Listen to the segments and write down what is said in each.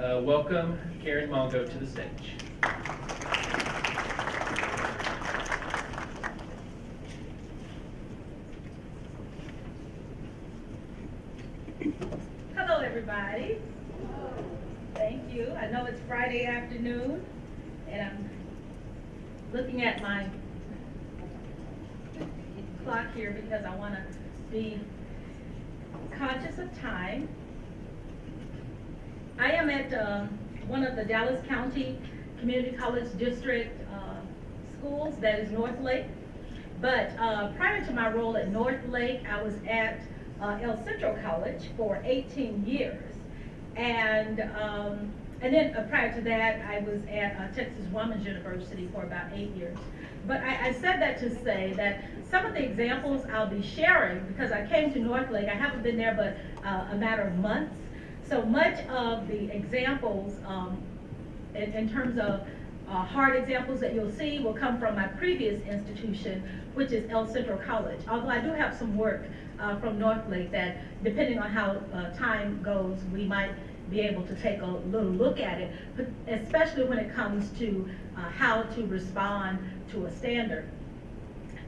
welcome Karen Mongo to the stage. Hello, everybody. Thank you. I know it's Friday afternoon, and I'm looking at my clock here because I want to be conscious of time. I am at one of the Dallas County Community College District schools, that is North Lake. But prior to my role at North Lake, I was at El Centro College for 18 years. And then prior to that, I was at Texas Women's University for about 8 years. But I said that to say that some of the examples I'll be sharing, because I came to North Lake, I haven't been there but a matter of months. So much of the examples in terms of hard examples that you'll see will come from my previous institution, which is El Centro College. Although I do have some work from North Lake that, depending on how time goes, we might be able to take a little look at it, but especially when it comes to how to respond to a standard.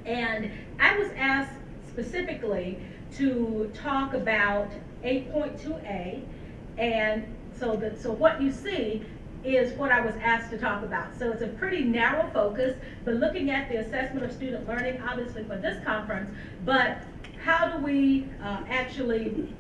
And I was asked specifically to talk about 8.2a, and so what you see is what I was asked to talk about. So it's a pretty narrow focus, but looking at the assessment of student learning, obviously for this conference, but how do we actually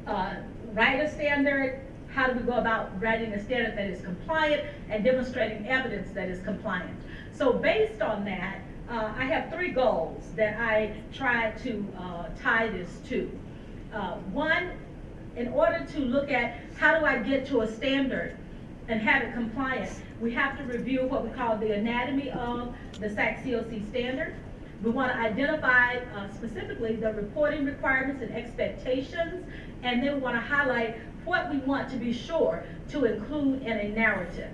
write a standard? How do we go about writing a standard that is compliant and demonstrating evidence that is compliant? So based on that, I have 3 goals that I try to tie this to. One, in order to look at how do I get to a standard and have it compliant, we have to review what we call the anatomy of the SACSCOC standard. We want to identify specifically the reporting requirements and expectations, and then we want to highlight what we want to be sure to include in a narrative.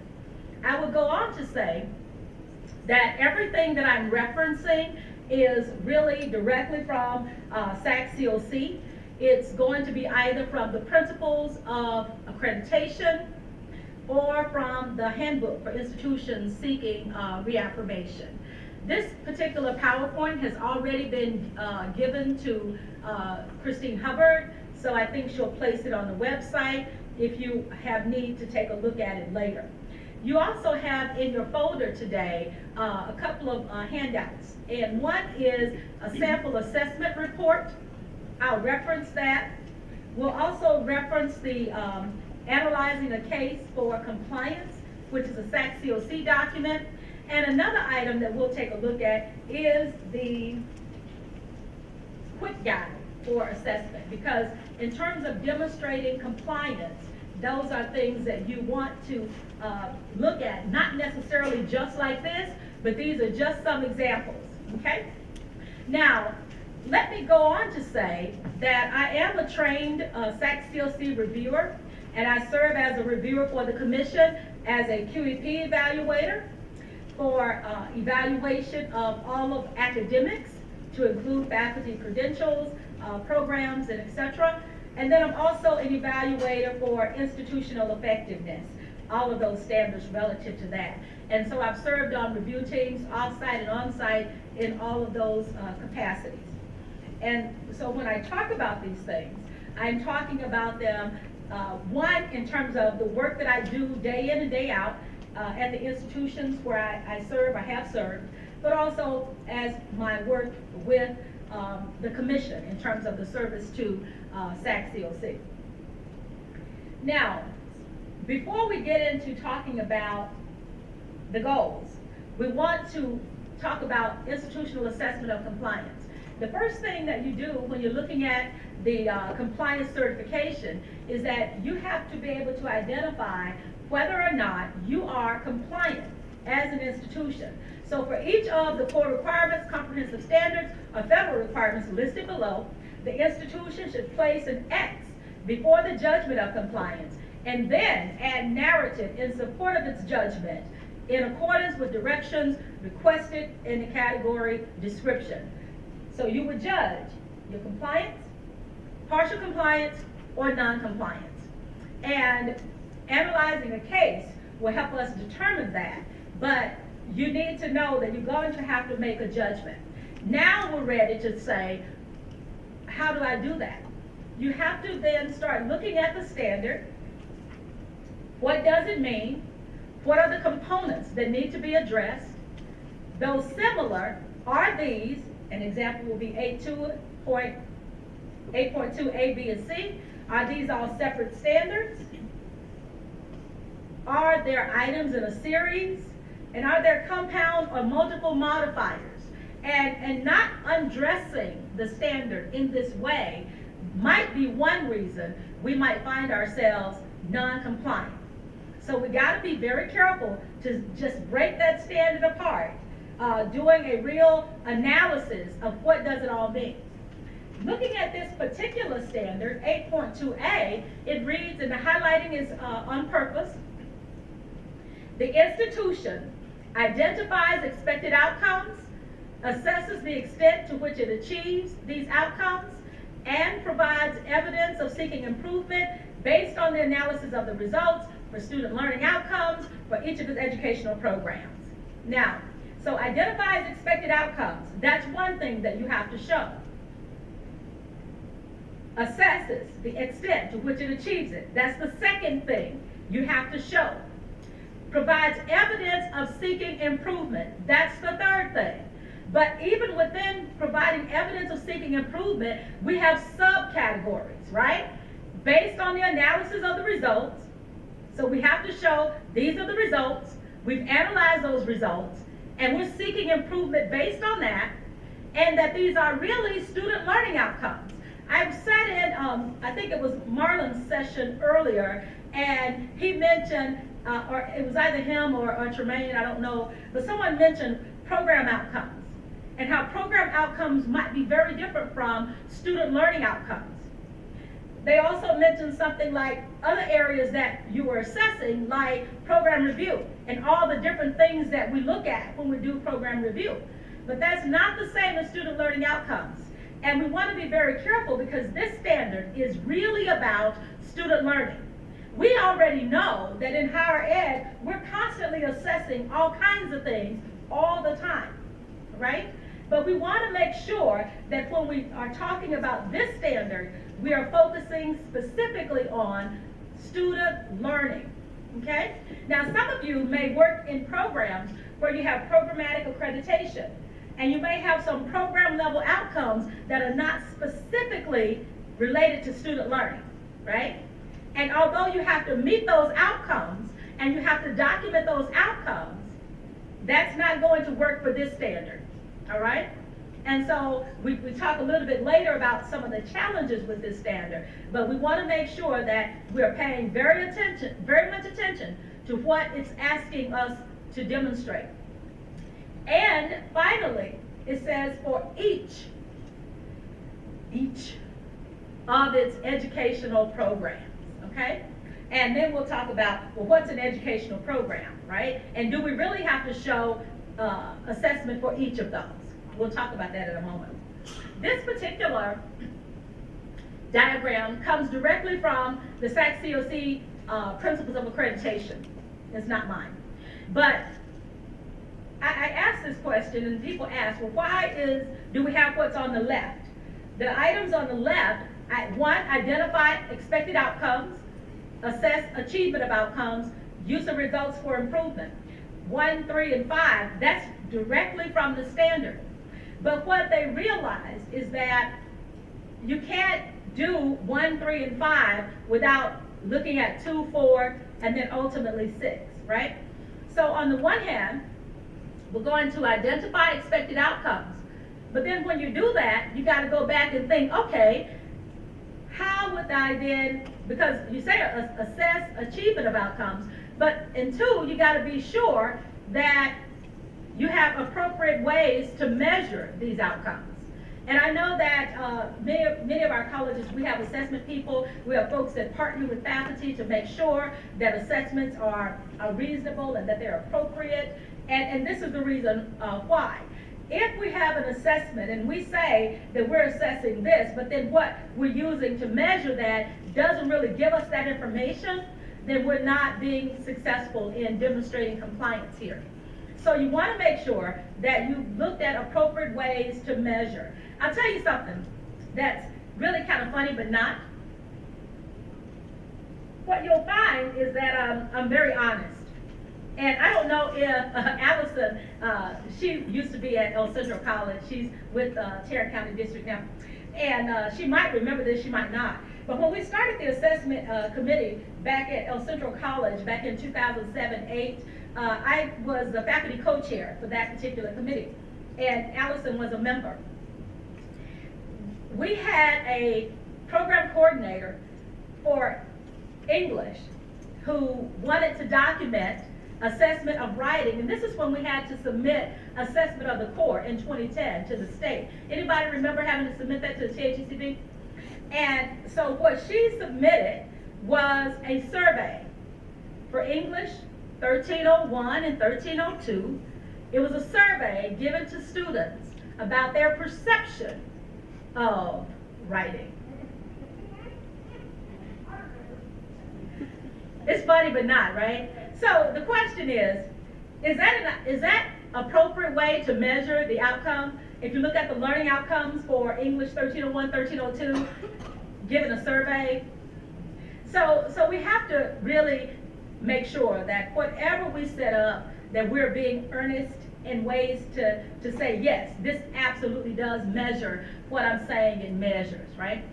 I would go on to say that everything that I'm referencing is really directly from SACSCOC. It's going to be either from the principles of accreditation or from the handbook for institutions seeking reaffirmation. This particular PowerPoint has already been given to Christine Hubbard, so I think she'll place it on the website if you have need to take a look at it later. You also have in your folder today a couple of handouts, and one is a sample assessment report. I'll reference that. We'll also reference the Analyzing a Case for Compliance, which is a SACSCOC document. And another item that we'll take a look at is the quick guide for assessment, because in terms of demonstrating compliance, those are things that you want to look at, not necessarily just like this, but these are just some examples, okay? Now, let me go on to say that I am a trained SACSCOC reviewer, and I serve as a reviewer for the commission as a QEP evaluator for evaluation of all of academics, to include faculty credentials, programs, and etc. And then I'm also an evaluator for institutional effectiveness, all of those standards relative to that. And so I've served on review teams, off-site and on-site, in all of those capacities. And so when I talk about these things, I'm talking about them, one, in terms of the work that I do day in and day out at the institutions where I serve, I have served, but also as my work with the commission in terms of the service to SACSCOC. Now, before we get into talking about the goals, we want to talk about institutional assessment of compliance. The first thing that you do when you're looking at the compliance certification is that you have to be able to identify whether or not you are compliant as an institution. So for each of the core requirements, comprehensive standards, or federal requirements listed below, the institution should place an X before the judgment of compliance, and then add narrative in support of its judgment in accordance with directions requested in the category description. So you would judge your compliance, partial compliance, or non-compliance. And Analyzing a case will help us determine that, but you need to know that you're going to have to make a judgment. Now we're ready to say, how do I do that? You have to then start looking at the standard. What does it mean? What are the components that need to be addressed? Those similar are these. An example will be 8.2 A, B, and C. Are these all separate standards? Are there items in a series? And are there compound or multiple modifiers? And not undressing the standard in this way might be one reason we might find ourselves non-compliant. So we got to be very careful to just break that standard apart, doing a real analysis of what does it all mean. Looking at this particular standard, 8.2A, it reads, and the highlighting is on purpose, the institution identifies expected outcomes, assesses the extent to which it achieves these outcomes, and provides evidence of seeking improvement based on the analysis of the results for student learning outcomes for each of its educational programs. Now, so identifies expected outcomes. That's one thing that you have to show. Assesses the extent to which it achieves it. That's the second thing you have to show. Provides evidence of seeking improvement. That's the third thing. But even within providing evidence of seeking improvement, we have subcategories, right? Based on the analysis of the results. So we have to show these are the results. We've analyzed those results, and we're seeking improvement based on that, and that these are really student learning outcomes. I've sat in, I think it was Marlon's session earlier, and he mentioned, or it was either him or Tremaine, I don't know, but someone mentioned program outcomes, and how program outcomes might be very different from student learning outcomes. They also mentioned something like other areas that you were assessing, like program review, and all the different things that we look at when we do program review. But that's not the same as student learning outcomes. And we want to be very careful because this standard is really about student learning. We already know that in higher ed, we're constantly assessing all kinds of things all the time, right? But we want to make sure that when we are talking about this standard, we are focusing specifically on student learning, okay? Now, some of you may work in programs where you have programmatic accreditation, and you may have some program level outcomes that are not specifically related to student learning, right? And although you have to meet those outcomes and you have to document those outcomes, that's not going to work for this standard, all right? And so we talk a little bit later about some of the challenges with this standard, but we want to make sure that we're paying very much attention to what it's asking us to demonstrate. And finally, it says for each of its educational programs, okay? And then we'll talk about, well, what's an educational program, right? And do we really have to show assessment for each of those? We'll talk about that in a moment. This particular diagram comes directly from the SACSCOC Principles of Accreditation. It's not mine. But I asked this question, and people ask, well, why do we have what's on the left? The items on the left, one, identify expected outcomes, assess achievement of outcomes, use of results for improvement. 1, 3, and 5, that's directly from the standard. But what they realize is that you can't do 1, 3, and 5 without looking at 2, 4, and then ultimately 6, right? So on the one hand, we're going to identify expected outcomes. But then when you do that, you got to go back and think, okay, how would I then, because you say assess achievement of outcomes, but in 2, you got to be sure that you have appropriate ways to measure these outcomes. And I know that many of our colleges, we have assessment people, we have folks that partner with faculty to make sure that assessments are reasonable and that they're appropriate. And this is the reason why. If we have an assessment and we say that we're assessing this, but then what we're using to measure that doesn't really give us that information, then we're not being successful in demonstrating compliance here. So you want to make sure that you looked at appropriate ways to measure. I'll tell you something that's really kind of funny, but not. What you'll find is that I'm very honest. And I don't know if Allison, she used to be at El Centro College. She's with Tarrant County District now. And she might remember this, she might not. But when we started the assessment committee back at El Centro College back in 2007-8, I was the faculty co-chair for that particular committee. And Allison was a member. We had a program coordinator for English who wanted to document assessment of writing, and this is when we had to submit assessment of the core in 2010 to the state. Anybody remember having to submit that to the THECB? And so what she submitted was a survey for English 1301 and 1302. It was a survey given to students about their perception of writing. It's funny, but not, right? So the question is that appropriate way to measure the outcome? If you look at the learning outcomes for English 1301, 1302, given a survey. So we have to really make sure that whatever we set up, that we're being earnest in ways to say, yes, this absolutely does measure what I'm saying it measures, right?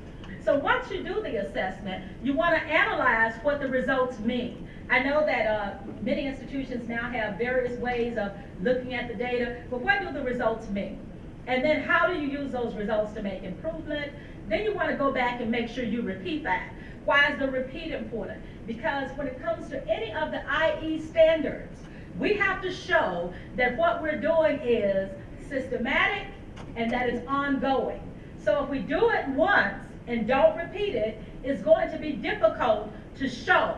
So once you do the assessment, you want to analyze what the results mean. I know that many institutions now have various ways of looking at the data, but what do the results mean? And then how do you use those results to make improvement? Then you want to go back and make sure you repeat that. Why is the repeat important? Because when it comes to any of the IE standards, we have to show that what we're doing is systematic and that it's ongoing. So if we do it once and don't repeat it, it's going to be difficult to show,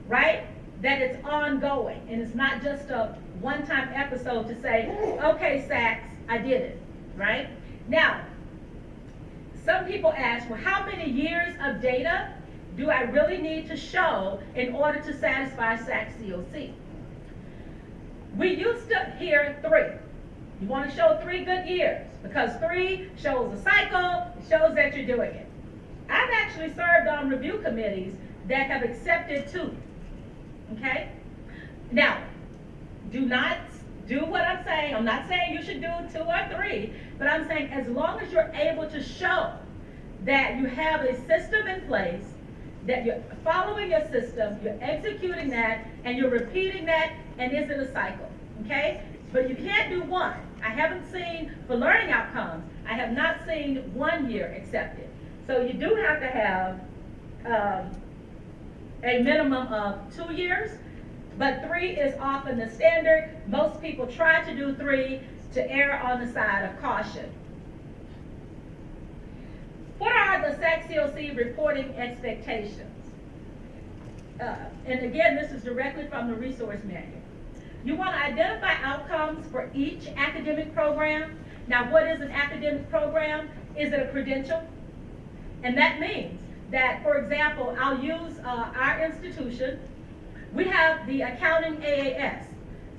right, that it's ongoing. And it's not just a one-time episode to say, okay, SACS, I did it, right? Now, some people ask, well, how many years of data do I really need to show in order to satisfy SACSCOC? We used to hear 3. You want to show 3 good years because 3 shows a cycle, it shows that you're doing it. I've actually served on review committees that have accepted 2, okay? Now, do not do what I'm saying. I'm not saying you should do 2 or 3, but I'm saying as long as you're able to show that you have a system in place, that you're following your system, you're executing that, and you're repeating that, and is it a cycle, okay? But you can't do 1. I haven't seen, for learning outcomes, I have not seen 1 year accepted. So you do have to have a minimum of 2 years, but 3 is often the standard. Most people try to do 3 to err on the side of caution. What are the SACSCOC reporting expectations? And again, this is directly from the resource manual. You want to identify outcomes for each academic program. Now, what is an academic program? Is it a credential? And that means that, for example, I'll use our institution. We have the accounting AAS,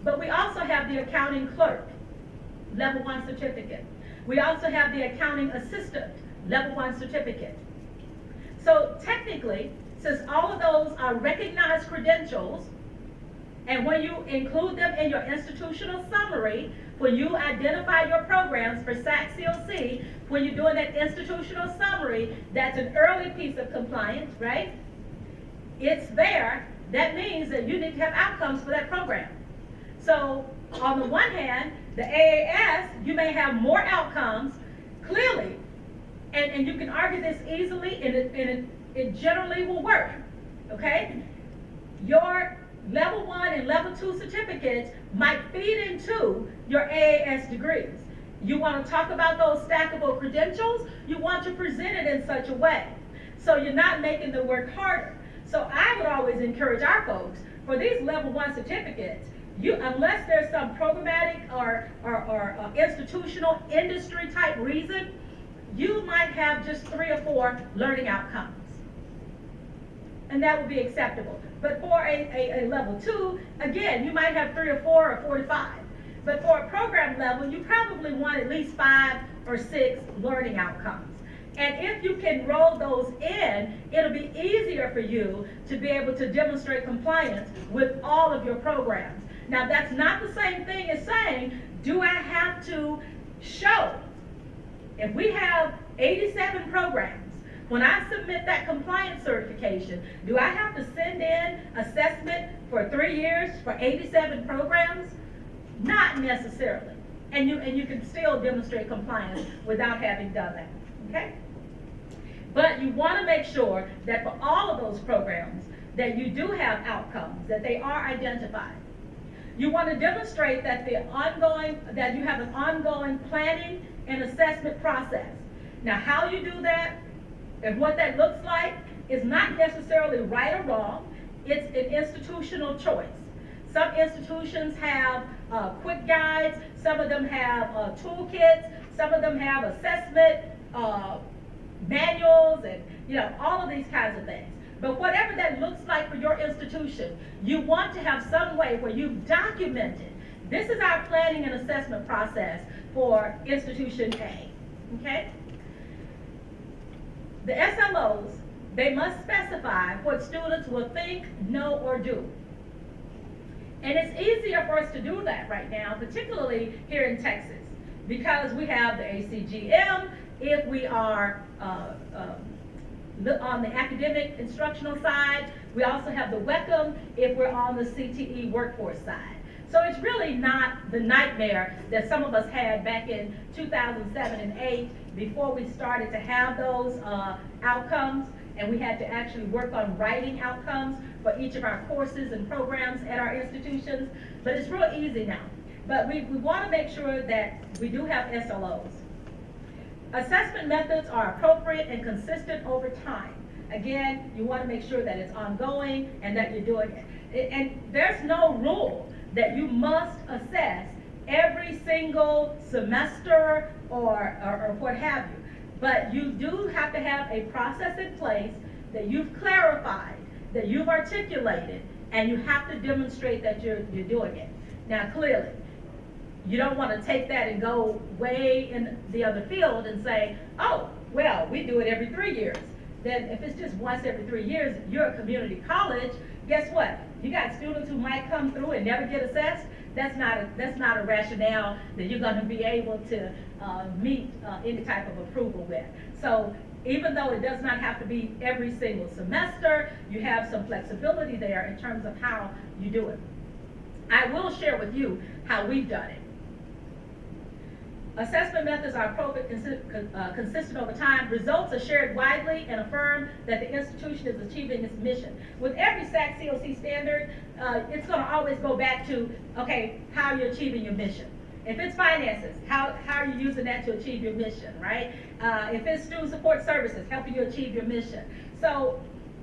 but we also have the accounting clerk, level 1 certificate. We also have the accounting assistant, level 1 certificate. So technically, since all of those are recognized credentials, and when you include them in your institutional summary, when you identify your programs for SACSCOC, when you're doing that institutional summary, that's an early piece of compliance, right? It's there. That means that you need to have outcomes for that program. So on the one hand, the AAS, you may have more outcomes, clearly, and you can argue this easily, and it generally will work, okay? Your level 1 and level 2 certificates might feed into your AAS degrees. You want to talk about those stackable credentials, you want to present it in such a way. So you're not making the work harder. So I would always encourage our folks, for these level 1 certificates, unless there's some programmatic or institutional industry type reason, you might have just 3 or 4 learning outcomes. And that would be acceptable. But for a level 2, again, you might have 3 or 4 or 4 to 5. But for a program level, you probably want at least 5 or 6 learning outcomes. And if you can roll those in, it'll be easier for you to be able to demonstrate compliance with all of your programs. Now, that's not the same thing as saying, do I have to show? If we have 87 programs, when I submit that compliance certification, do I have to send in assessment for 3 years for 87 programs? Not necessarily. And you can still demonstrate compliance without having done that, okay? But you want to make sure that for all of those programs that you do have outcomes, that they are identified. You want to demonstrate that you have an ongoing planning and assessment process. Now, how you do that and what that looks like is not necessarily right or wrong. It's an institutional choice. Some institutions have quick guides, some of them have toolkits, some of them have assessment manuals, and all of these kinds of things. But whatever that looks like for your institution, you want to have some way where you've documented, this is our planning and assessment process for institution A, okay? The SLOs, they must specify what students will think, know, or do. And it's easier for us to do that right now, particularly here in Texas, because we have the ACGM. If we are on the academic instructional side, we also have the WECM if we're on the CTE workforce side. So it's really not the nightmare that some of us had back in 2007 and 2008 before we started to have those outcomes, and we had to actually work on writing outcomes for each of our courses and programs at our institutions. But it's real easy now. But we want to make sure that we do have SLOs. Assessment methods are appropriate and consistent over time. Again, you want to make sure that it's ongoing and that you're doing it. And there's no rule that you must assess every single semester or what have you. But you do have to have a process in place that you've clarified, that you've articulated, and you have to demonstrate that you're doing it. Now, clearly, you don't want to take that and go way in the other field and say, oh, well, we do it every 3 years. Then if it's just once every 3 years, you're a community college, guess what? You got students who might come through and never get assessed. That's not a rationale that you're going to be able to meet any type of approval with. So even though it does not have to be every single semester, you have some flexibility there in terms of how you do it. I will share with you how we've done it. Assessment methods are appropriate, consistent over time. Results are shared widely and affirm that the institution is achieving its mission. With every SACSCOC standard, it's going to always go back to, okay, how you're achieving your mission. If it's finances, how are you using that to achieve your mission, right? If it's student support services, helping you achieve your mission. So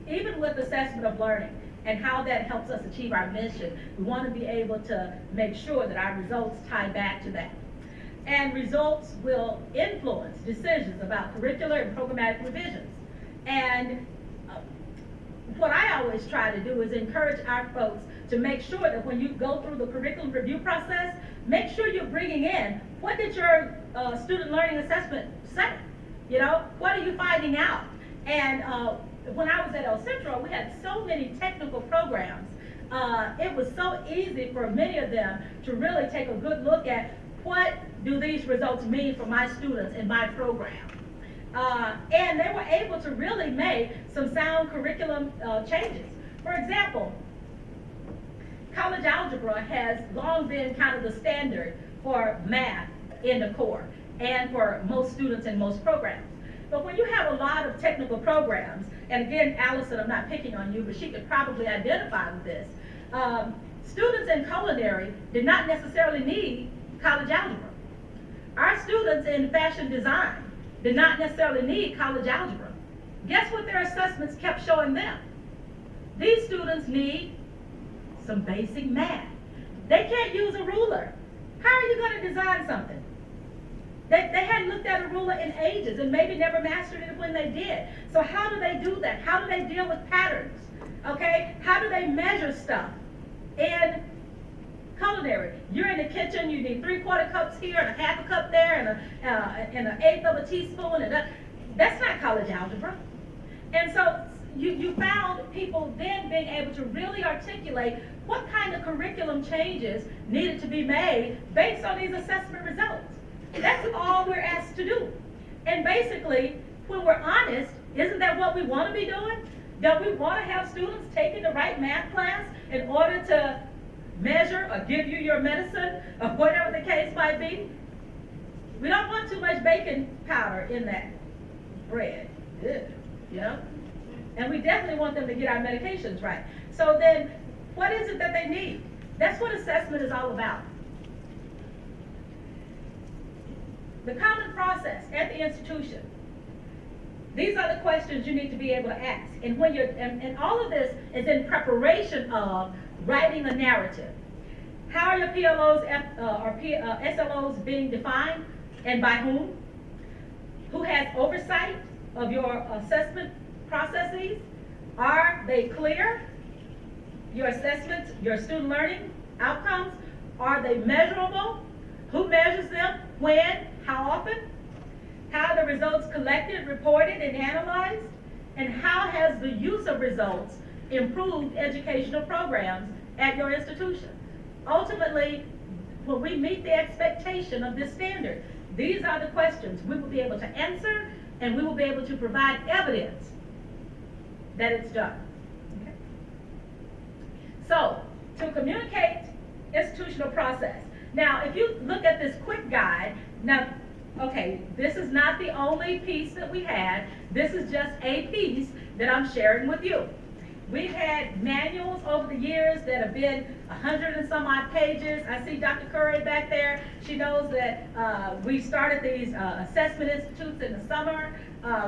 even with assessment of learning and how that helps us achieve our mission, we want to be able to make sure that our results tie back to that. And results will influence decisions about curricular and programmatic revisions. And what I always try to do is encourage our folks to make sure that when you go through the curriculum review process, make sure you're bringing in, what did your student learning assessment say? What are you finding out? And when I was at El Centro, we had so many technical programs. It was so easy for many of them to really take a good look at what do these results mean for my students in my program. And they were able to really make some sound curriculum changes. For example, college algebra has long been kind of the standard for math in the core and for most students in most programs. But when you have a lot of technical programs, and again, Allison, I'm not picking on you, but she could probably identify with this. Students in culinary did not necessarily need college algebra. Our students in fashion design did not necessarily need college algebra. Guess what their assessments kept showing them? These students need some basic math. They can't use a ruler. How are you going to design something? They hadn't looked at a ruler in ages and maybe never mastered it when they did. So how do they do that? How do they deal with patterns? Okay, how do they measure stuff? In culinary, you're in the kitchen, you need 3/4 cups here and a half a cup there and an eighth of a teaspoon, and that's not college algebra. And so you found people then being able to really articulate what kind of curriculum changes needed to be made based on these assessment results. That's all we're asked to do. And basically, when we're honest, isn't that what we want to be doing? Don't we want to have students taking the right math class in order to measure or give you your medicine or whatever the case might be? We don't want too much baking powder in that bread, you know? And we definitely want them to get our medications right. So then, what is it that they need? That's what assessment is all about. The common process at the institution. These are the questions you need to be able to ask. And when you're, and all of this is in preparation of writing a narrative. How are your PLOs or SLOs being defined, and by whom? Who has oversight of your assessment processes? Are they clear? Your assessments, your student learning outcomes, are they measurable? Who measures them? When? How often? How are the results collected, reported, and analyzed? And how has the use of results improved educational programs at your institution? Ultimately, when we meet the expectation of this standard, these are the questions we will be able to answer, and we will be able to provide evidence that it's done. Okay? So, to communicate institutional process. Now, if you look at this quick guide, now, okay, this is not the only piece that we had. This is just a piece that I'm sharing with you. We've had manuals over the years that have been 100 and some odd pages. I see Dr. Curry back there. She knows that we started these assessment institutes in the summer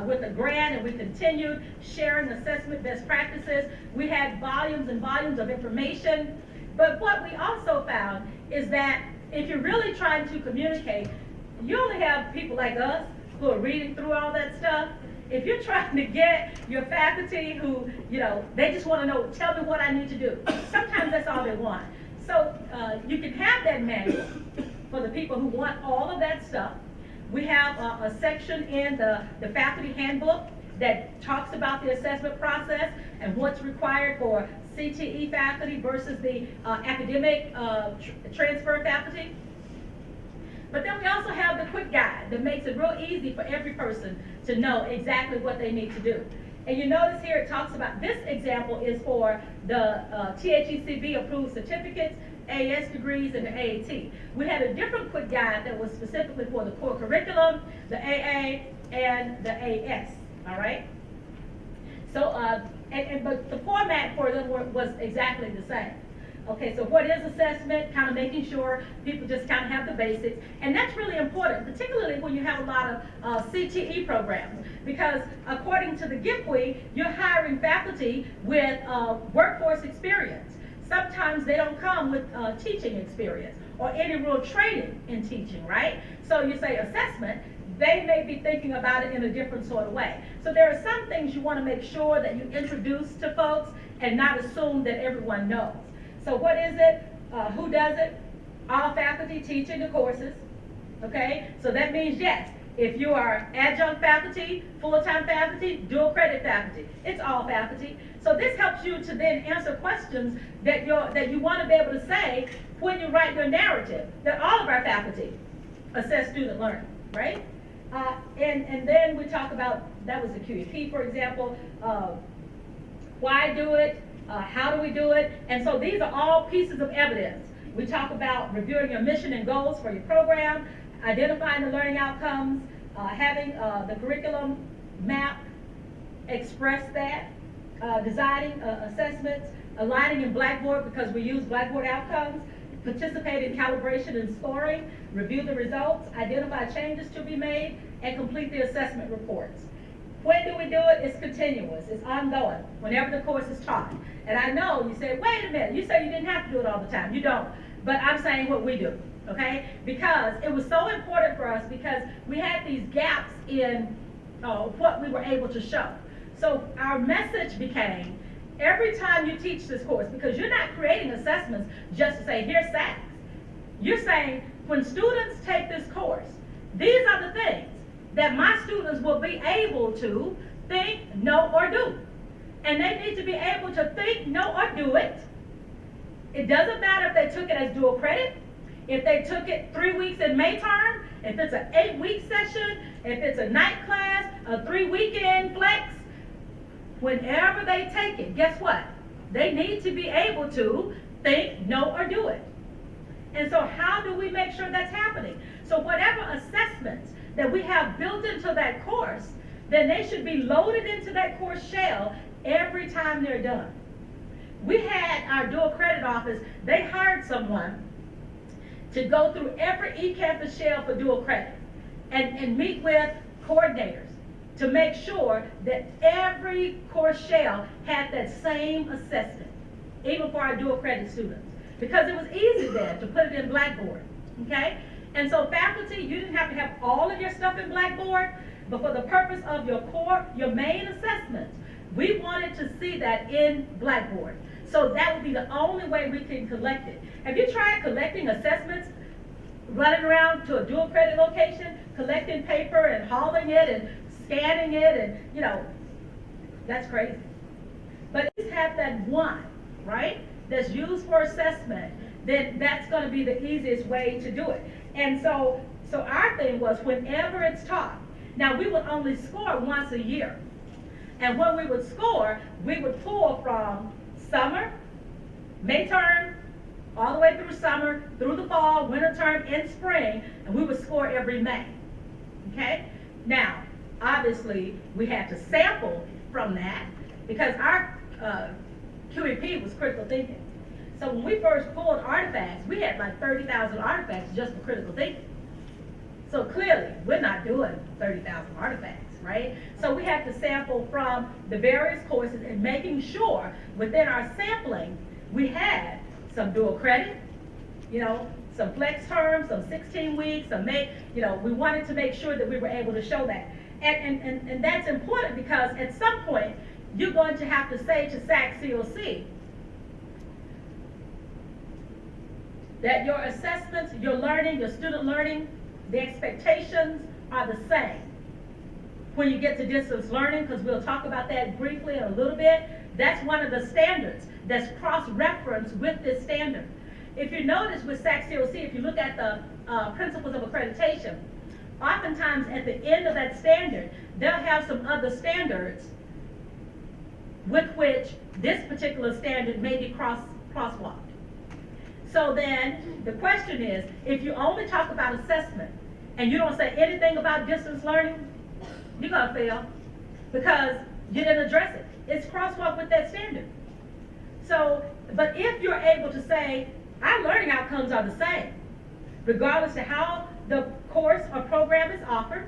with a grant, and we continued sharing assessment best practices. We had volumes and volumes of information. But what we also found is that if you're really trying to communicate, you only have people like us who are reading through all that stuff. If you're trying to get your faculty who, you know, they just want to know, tell me what I need to do. Sometimes that's all they want. So you can have that manual for the people who want all of that stuff. We have a section in the faculty handbook that talks about the assessment process and what's required for CTE faculty versus the academic transfer faculty. But then we also have the quick guide that makes it real easy for every person to know exactly what they need to do. And you notice here it talks about, this example is for the THECB approved certificates, AS degrees, and the AAT. We had a different quick guide that was specifically for the core curriculum, the AA, and the AS, all right? So, but the format for them was exactly the same. Okay, so what is assessment? Kind of making sure people just kind of have the basics. And that's really important, particularly when you have a lot of CTE programs. Because according to the GIPWE, you're hiring faculty with workforce experience. Sometimes they don't come with teaching experience or any real training in teaching, right? So you say assessment, they may be thinking about it in a different sort of way. So there are some things you want to make sure that you introduce to folks and not assume that everyone knows. So what is it? Who does it? All faculty teaching the courses, okay? So that means, yes, if you are adjunct faculty, full-time faculty, dual credit faculty, it's all faculty. So this helps you to then answer questions that you want to be able to say when you write your narrative, that all of our faculty assess student learning, right? And then we talk about, that was the QEP, for example, why do it? How do we do it? And so these are all pieces of evidence. We talk about reviewing your mission and goals for your program, identifying the learning outcomes, having the curriculum map express that, designing assessments, aligning in Blackboard because we use Blackboard outcomes, participate in calibration and scoring, review the results, identify changes to be made, and complete the assessment reports. When do we do it? It's continuous. It's ongoing whenever the course is taught. And I know you say, wait a minute, you say you didn't have to do it all the time. You don't. But I'm saying what we do, okay? Because it was so important for us because we had these gaps in what we were able to show. So our message became, every time you teach this course, because you're not creating assessments just to say, here's SACS. You're saying, when students take this course, these are the things that my students will be able to think, know, or do. And they need to be able to think, know, or do it. It doesn't matter if they took it as dual credit, if they took it 3 weeks in May term, if it's an 8-week session, if it's a night class, a 3-weekend flex. Whenever they take it, guess what? They need to be able to think, know, or do it. And so how do we make sure that's happening? So whatever assessments that we have built into that course, then they should be loaded into that course shell every time they're done. We had our dual credit office, they hired someone to go through every eCampus shell for dual credit and meet with coordinators to make sure that every course shell had that same assessment, even for our dual credit students, because it was easy then to put it in Blackboard, okay? And so faculty, you didn't have to have all of your stuff in Blackboard, but for the purpose of your core, your main assessments, we wanted to see that in Blackboard. So that would be the only way we can collect it. Have you tried collecting assessments, running around to a dual credit location, collecting paper and hauling it and scanning it and, you know, that's crazy. But if you have that one, right, that's used for assessment, then that's going to be the easiest way to do it. And so our thing was whenever it's taught, now we would only score once a year. And when we would score, we would pull from summer, May term, all the way through summer, through the fall, winter term, and spring, and we would score every May, okay? Now, obviously, we had to sample from that because our QEP was critical thinking. So when we first pulled artifacts, we had like 30,000 artifacts just for critical thinking. So clearly, we're not doing 30,000 artifacts, right? So we have to sample from the various courses and making sure within our sampling, we had some dual credit, you know, some flex terms, some 16 weeks, some we wanted to make sure that we were able to show that. And that's important because at some point, you're going to have to say to SACSCOC that your assessments, your learning, your student learning, the expectations are the same. When you get to distance learning, because we'll talk about that briefly in a little bit, that's one of the standards that's cross-referenced with this standard. If you notice with SACSCOC, if you look at the principles of accreditation, oftentimes at the end of that standard, they'll have some other standards with which this particular standard may be crosswalked. So then the question is, if you only talk about assessment and you don't say anything about distance learning, you're gonna fail because you didn't address it. It's crosswalk with that standard. So, but if you're able to say, our learning outcomes are the same, regardless of how the course or program is offered,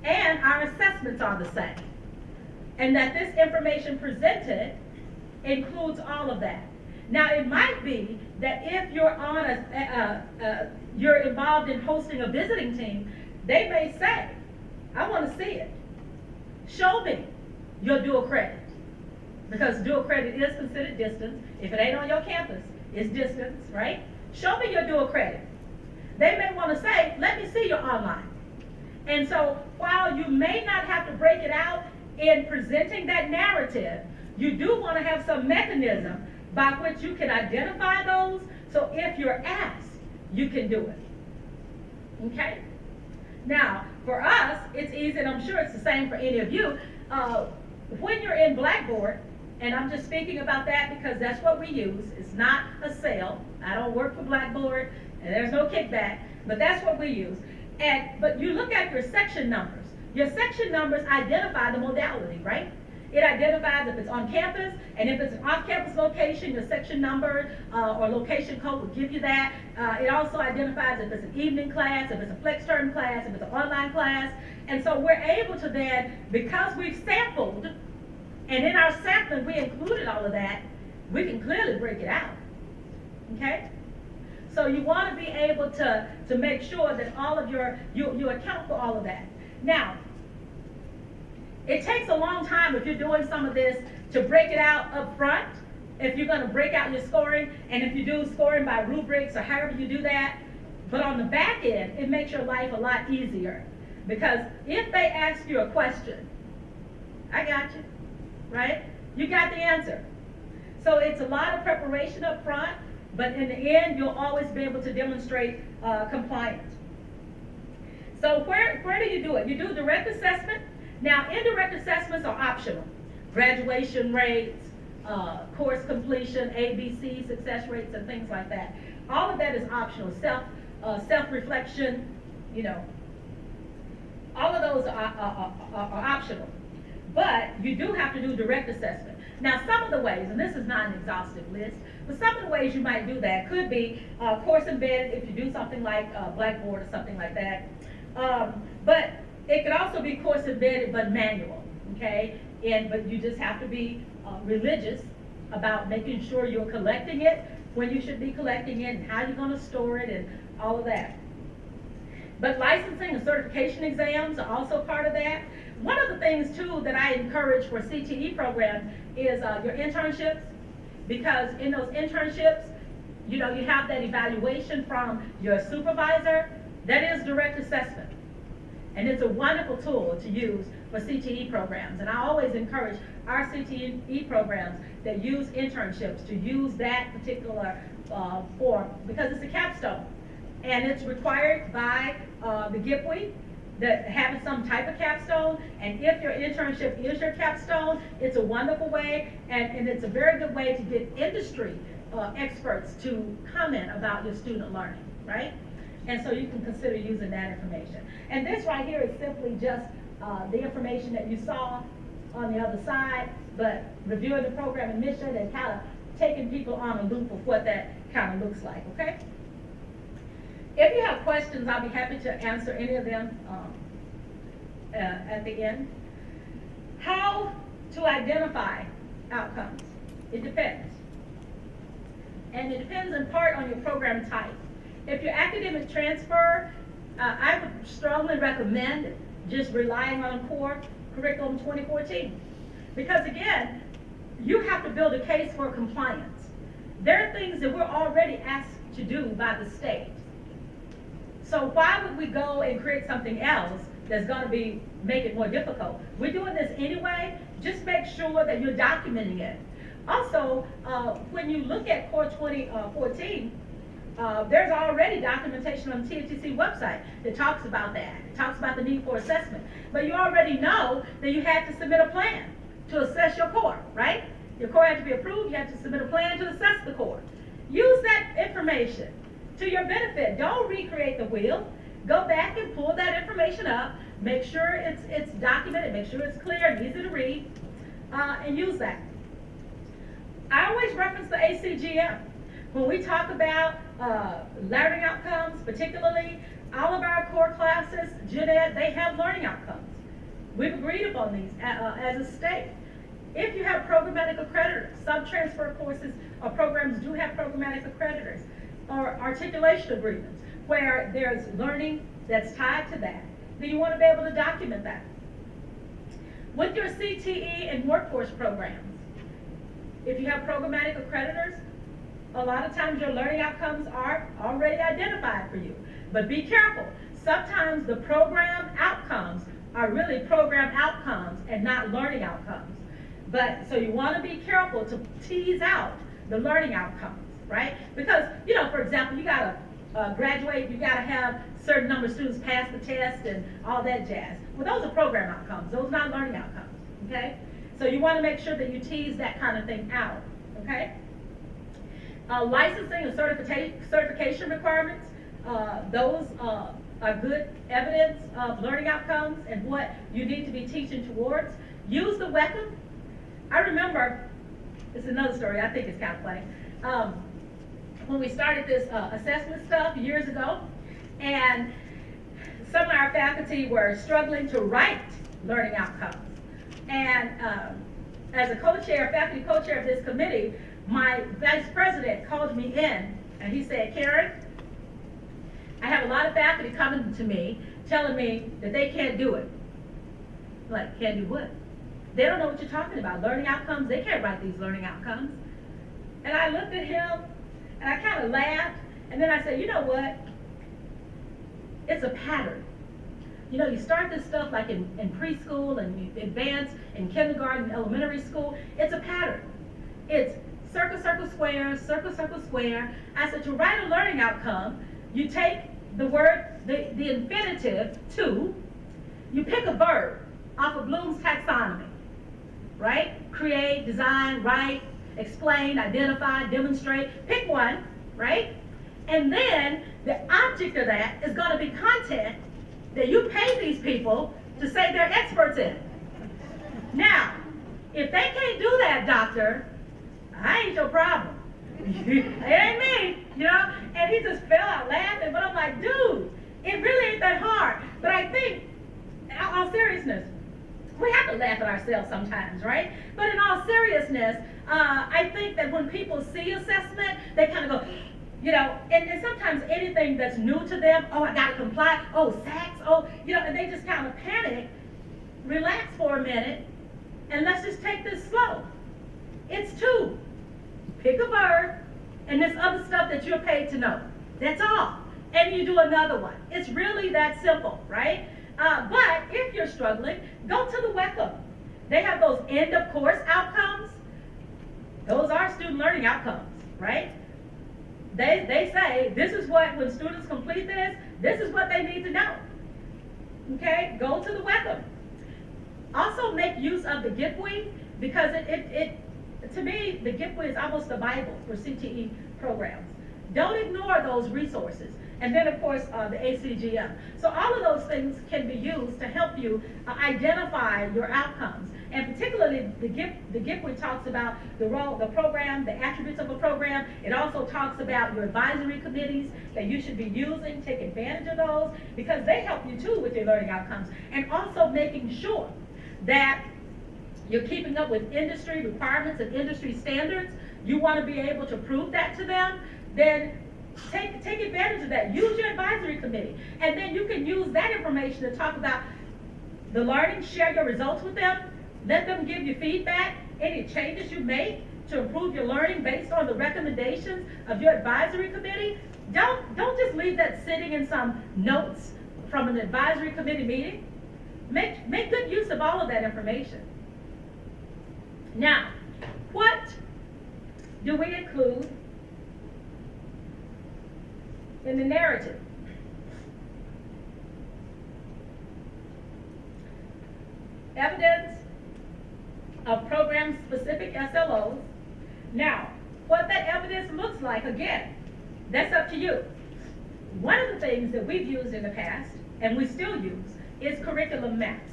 and our assessments are the same, and that this information presented includes all of that. Now, it might be that if you're on you're involved in hosting a visiting team, they may say, I want to see it. Show me your dual credit. Because dual credit is considered distance. If it ain't on your campus, it's distance, right? Show me your dual credit. They may want to say, let me see your online. And so while you may not have to break it out in presenting that narrative, you do want to have some mechanism by which you can identify those, so if you're asked, you can do it. Okay? Now, for us, it's easy, and I'm sure it's the same for any of you. When you're in Blackboard, and I'm just speaking about that because that's what we use. It's not a sale. I don't work for Blackboard, and there's no kickback, but that's what we use. But you look at your section numbers. Your section numbers identify the modality, right? It identifies if it's on campus, and if it's an off-campus location, your section number or location code will give you that. It also identifies if it's an evening class, if it's a flex term class, if it's an online class. And so we're able to then, because we've sampled, and in our sampling we included all of that, we can clearly break it out, okay? So you want to be able to make sure that all of you account for all of that. Now, it takes a long time if you're doing some of this to break it out up front, if you're gonna break out your scoring, and if you do scoring by rubrics or however you do that. But on the back end, it makes your life a lot easier. Because if they ask you a question, I got you, right? You got the answer. So it's a lot of preparation up front, but in the end, you'll always be able to demonstrate compliance. So where do you do it? You do direct assessment. Now, indirect assessments are optional. Graduation rates, course completion, ABC, success rates, and things like that. All of that is optional. Self-reflection, you know, all of those are optional. But you do have to do direct assessment. Now, some of the ways, and this is not an exhaustive list, but some of the ways you might do that could be course embedded if you do something like Blackboard or something like that. But it could also be course embedded but manual, okay? But you just have to be religious about making sure you're collecting it when you should be collecting it and how you're going to store it and all of that. But licensing and certification exams are also part of that. One of the things too that I encourage for CTE programs is your internships, because in those internships, you know, you have that evaluation from your supervisor. That is direct assessment. And it's a wonderful tool to use for CTE programs. And I always encourage our CTE programs that use internships to use that particular form, because it's a capstone. And it's required by the GIPWE that having some type of capstone. And if your internship is your capstone, it's a wonderful way, and it's a very good way to get industry experts to comment about your student learning, right? And so you can consider using that information. And this right here is simply just the information that you saw on the other side, but reviewing the program and mission and kind of taking people on a loop of what that kind of looks like, okay? If you have questions, I'll be happy to answer any of them at the end. How to identify outcomes? It depends. And it depends in part on your program type. If your academic transfer, I would strongly recommend just relying on core curriculum 2014. Because again, you have to build a case for compliance. There are things that we're already asked to do by the state. So why would we go and create something else that's going to make it more difficult? We're doing this anyway. Just make sure that you're documenting it. Also, when you look at Core 2014, there's already documentation on the TFTC website that talks about that. It talks about the need for assessment. But you already know that you had to submit a plan to assess your core, right? Your core had to be approved. You had to submit a plan to assess the core. Use that information to your benefit. Don't recreate the wheel. Go back and pull that information up. Make sure it's documented. Make sure it's clear and easy to read, and use that. I always reference the ACGM. When we talk about learning outcomes, particularly all of our core classes, Gen Ed, they have learning outcomes. We've agreed upon these as a state. If you have programmatic accreditors, sub-transfer courses or programs do have programmatic accreditors, or articulation agreements where there's learning that's tied to that, then you want to be able to document that. With your CTE and workforce programs, if you have programmatic accreditors, a lot of times your learning outcomes are already identified for you. But be careful. Sometimes the program outcomes are really program outcomes and not learning outcomes. So you want to be careful to tease out the learning outcomes, right? Because, you know, for example, you got to graduate, you got to have a certain number of students pass the test and all that jazz. Well, those are program outcomes. Those are not learning outcomes, okay? So you want to make sure that you tease that kind of thing out, okay? Licensing and certification requirements, those are good evidence of learning outcomes and what you need to be teaching towards. Use the WECM. I remember, it's another story, I think it's kind of funny. When we started this assessment stuff years ago, and some of our faculty were struggling to write learning outcomes. And as a co-chair, faculty co-chair of this committee, my vice president called me in and he said, Karen, I have a lot of faculty coming to me telling me that they can't do it. I'm like, can't do what? They don't know what you're talking about. Learning outcomes, they can't write these learning outcomes. And I looked at him, and I kind of laughed, and then I said, you know what? It's a pattern. You know, you start this stuff like in preschool and you advance in kindergarten, elementary school. It's a pattern. It's circle, circle, square, circle, circle, square. I said, to write a learning outcome, you take the word, the infinitive, to, you pick a verb off of Bloom's taxonomy, right? Create, design, write, explain, identify, demonstrate. Pick one, right? And then the object of that is going to be content that you pay these people to say they're experts in. Now, if they can't do that, doctor, I ain't your problem. It ain't me, you know? And he just fell out laughing, but I'm like, dude, it really ain't that hard. But I think, in all seriousness, we have to laugh at ourselves sometimes, right? But in all seriousness, I think that when people see assessment, they kind of go, you know, and sometimes anything that's new to them, oh, I gotta comply, oh, SACS, oh, you know, and they just kind of panic. Relax for a minute, and let's just take this slow. It's two. Pick a verb, and this other stuff that you're paid to know. That's all. And you do another one. It's really that simple, right? But if you're struggling, go to the WECM. They have those end of course outcomes. Those are student learning outcomes, right? They say, this is what, when students complete this is what they need to know. Okay, go to the WECM. Also make use of the GIPWE, because to me, the GIPWE is almost the Bible for CTE programs. Don't ignore those resources. And then, of course, the ACGM. So all of those things can be used to help you identify your outcomes. And particularly, the GIPWE talks about the role, the program, the attributes of a program. It also talks about your advisory committees that you should be using. Take advantage of those, because they help you, too, with your learning outcomes. And also making sure that you're keeping up with industry requirements and industry standards. You want to be able to prove that to them. Then take advantage of that. Use your advisory committee. And then you can use that information to talk about the learning, share your results with them, let them give you feedback, any changes you make to improve your learning based on the recommendations of your advisory committee. Don't just leave that sitting in some notes from an advisory committee meeting. Make good use of all of that information. Now, what do we include in the narrative? Evidence of program-specific SLOs. Now, what that evidence looks like, again, that's up to you. One of the things that we've used in the past, and we still use, is curriculum maps.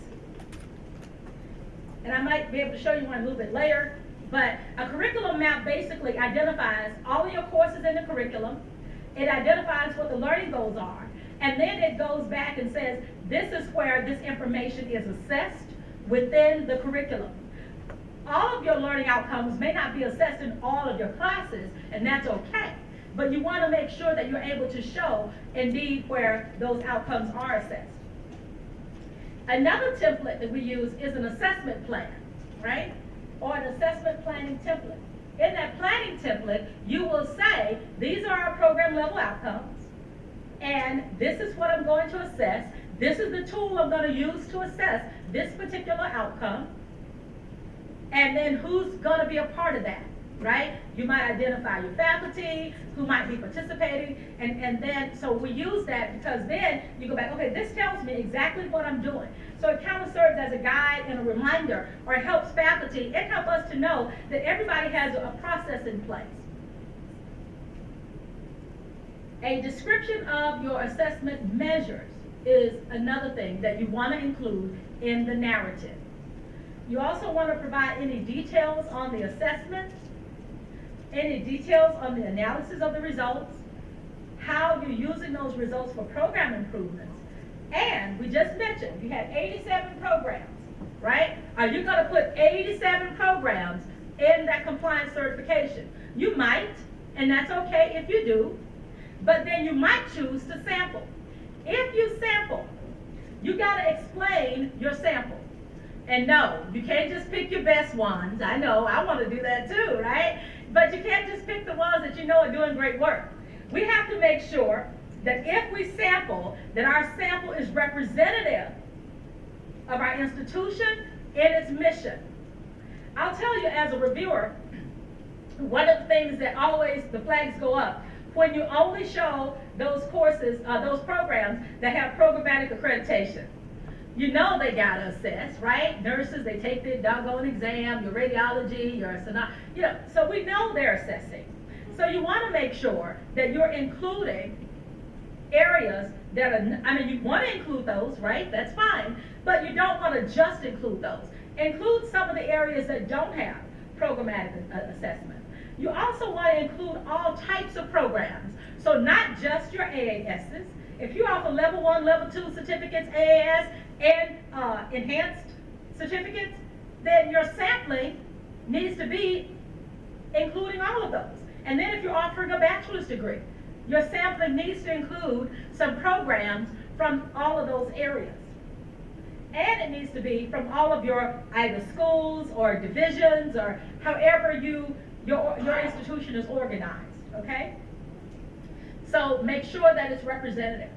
And I might be able to show you one a little bit later, but a curriculum map basically identifies all of your courses in the curriculum. It identifies what the learning goals are, and then it goes back and says, this is where this information is assessed within the curriculum. All of your learning outcomes may not be assessed in all of your classes, and that's okay. But you want to make sure that you're able to show, indeed, where those outcomes are assessed. Another template that we use is an assessment plan, right? Or an assessment planning template. In that planning template, you will say, these are our program level outcomes, and this is what I'm going to assess. This is the tool I'm going to use to assess this particular outcome. And then who's going to be a part of that, right? You might identify your faculty, who might be participating, and then, so we use that because then you go back, okay, this tells me exactly what I'm doing. So it kind of serves as a guide and a reminder, or it helps faculty, it helps us to know that everybody has a process in place. A description of your assessment measures is another thing that you want to include in the narrative. You also want to provide any details on the assessment, any details on the analysis of the results, how you're using those results for program improvements. And we just mentioned you had 87 programs, right? Are you going to put 87 programs in that compliance certification? You might, and that's okay if you do, but then you might choose to sample. If you sample, you got to explain your sample. And no, you can't just pick your best ones. I know, I want to do that too, right? But you can't just pick the ones that you know are doing great work. We have to make sure that if we sample, that our sample is representative of our institution and its mission. I'll tell you as a reviewer, one of the things that always the flags go up when you only show those courses, those programs that have programmatic accreditation. You know they gotta assess, right? Nurses, they take their doggone exam, your radiology, your so we know they're assessing. So you want to make sure that you're including areas that are, you want to include those, right? That's fine, but you don't want to just include those. Include some of the areas that don't have programmatic assessment. You also want to include all types of programs. So not just your AASs. If you offer level 1, level 2 certificates, AAS, and enhanced certificates, then your sampling needs to be including all of those. And then if you're offering a bachelor's degree, your sampling needs to include some programs from all of those areas. And it needs to be from all of your either schools or divisions or however your institution is organized, okay? So make sure that it's representative.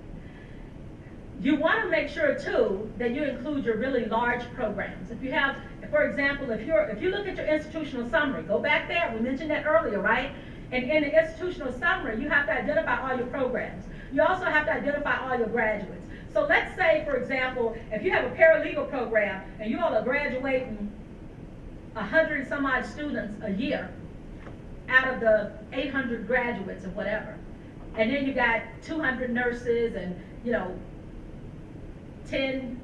You want to make sure too that you include your really large programs. If you have, for example, if you look at your institutional summary, go back there, we mentioned that earlier, right? And in the institutional summary, you have to identify all your programs. You also have to identify all your graduates. So let's say, for example, if you have a paralegal program and you all are graduating 100 some odd students a year out of the 800 graduates or whatever, and then you got 200 nurses and 10,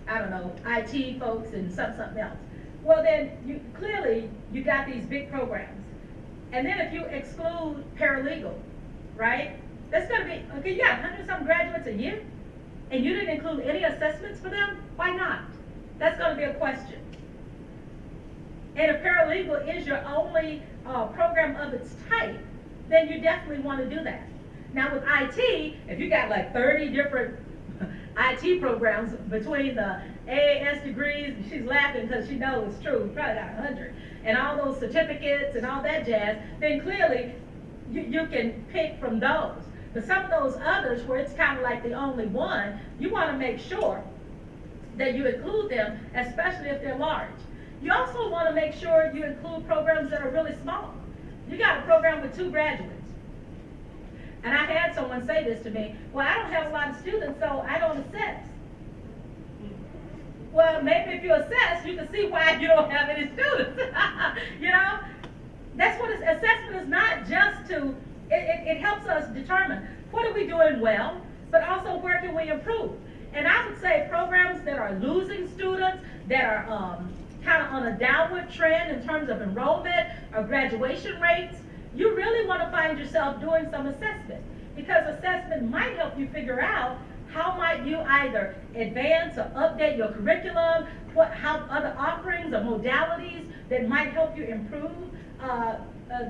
IT folks and something else. Well, then you clearly got these big programs. And then if you exclude paralegal, right? That's going to be, okay, you got 100-something graduates a year, and you didn't include any assessments for them? Why not? That's going to be a question. And if paralegal is your only program of its type, then you definitely want to do that. Now with IT, if you got like 30 different IT programs between the AAS degrees, and she's laughing because she knows it's true, we probably got 100, and all those certificates and all that jazz, then clearly you can pick from those. But some of those others where it's kind of like the only one, you want to make sure that you include them, especially if they're large. You also want to make sure you include programs that are really small. You got a program with 2 graduates. And I had someone say this to me, well, I don't have a lot of students, so I don't assess. Well, maybe if you assess, you can see why you don't have any students. That's what assessment is not just to, it helps us determine what are we doing well, but also where can we improve. And I would say programs that are losing students, that are kind of on a downward trend in terms of enrollment or graduation rates, you really want to find yourself doing some assessment, because assessment might help you figure out how might you either advance or update your curriculum, how other offerings or modalities that might help you improve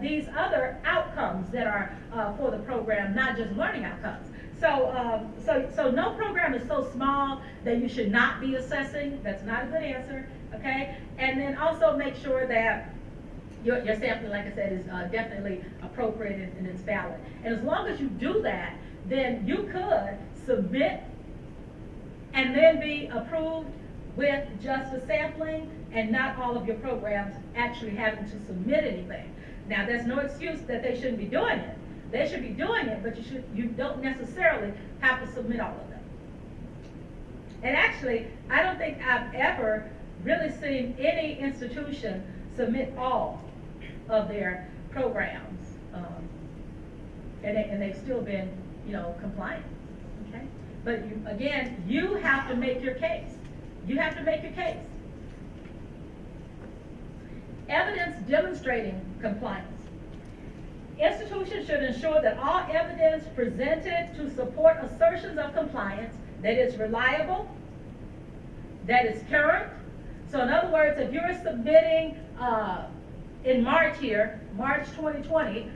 these other outcomes that are for the program, not just learning outcomes. So no program is so small that you should not be assessing. That's not a good answer, okay? And then also make sure that your sampling, like I said, is definitely appropriate and it's valid. And as long as you do that, then you could submit and then be approved with just the sampling and not all of your programs actually having to submit anything. Now, there's no excuse that they shouldn't be doing it. They should be doing it, but you don't necessarily have to submit all of them. And actually, I don't think I've ever really seen any institution submit all of their programs, and they've still been, compliant. Okay, but again, you have to make your case. You have to make your case. Evidence demonstrating compliance. Institutions should ensure that all evidence presented to support assertions of compliance that is reliable, that is current. So in other words, if you're submitting in March here, March 2020,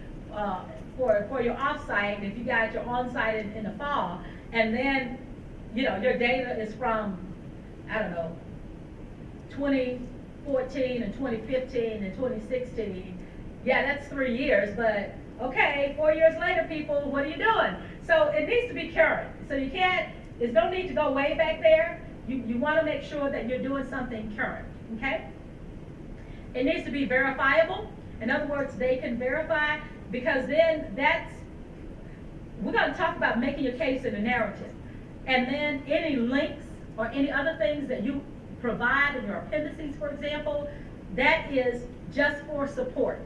for your offsite, if you got your onsite in the fall, and then your data is from, I don't know, 2014 and 2015 and 2016, yeah, that's 3 years, but okay, 4 years later, people, what are you doing? So it needs to be current. So you can't, there's no need to go way back there. You want to make sure that you're doing something current, okay? It needs to be verifiable. In other words, they can verify, because then we're going to talk about making your case in a narrative. And then any links or any other things that you provide in your appendices, for example, that is just for support.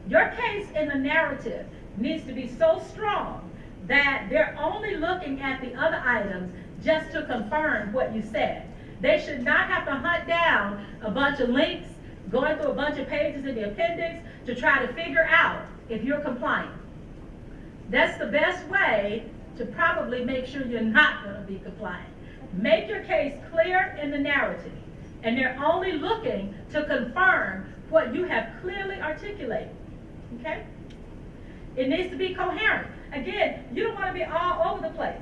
Your case in the narrative needs to be so strong that they're only looking at the other items just to confirm what you said. They should not have to hunt down a bunch of links, going through a bunch of pages in the appendix to try to figure out if you're compliant. That's the best way to probably make sure you're not going to be compliant. Make your case clear in the narrative, and they're only looking to confirm what you have clearly articulated, okay? It needs to be coherent. Again, you don't want to be all over the place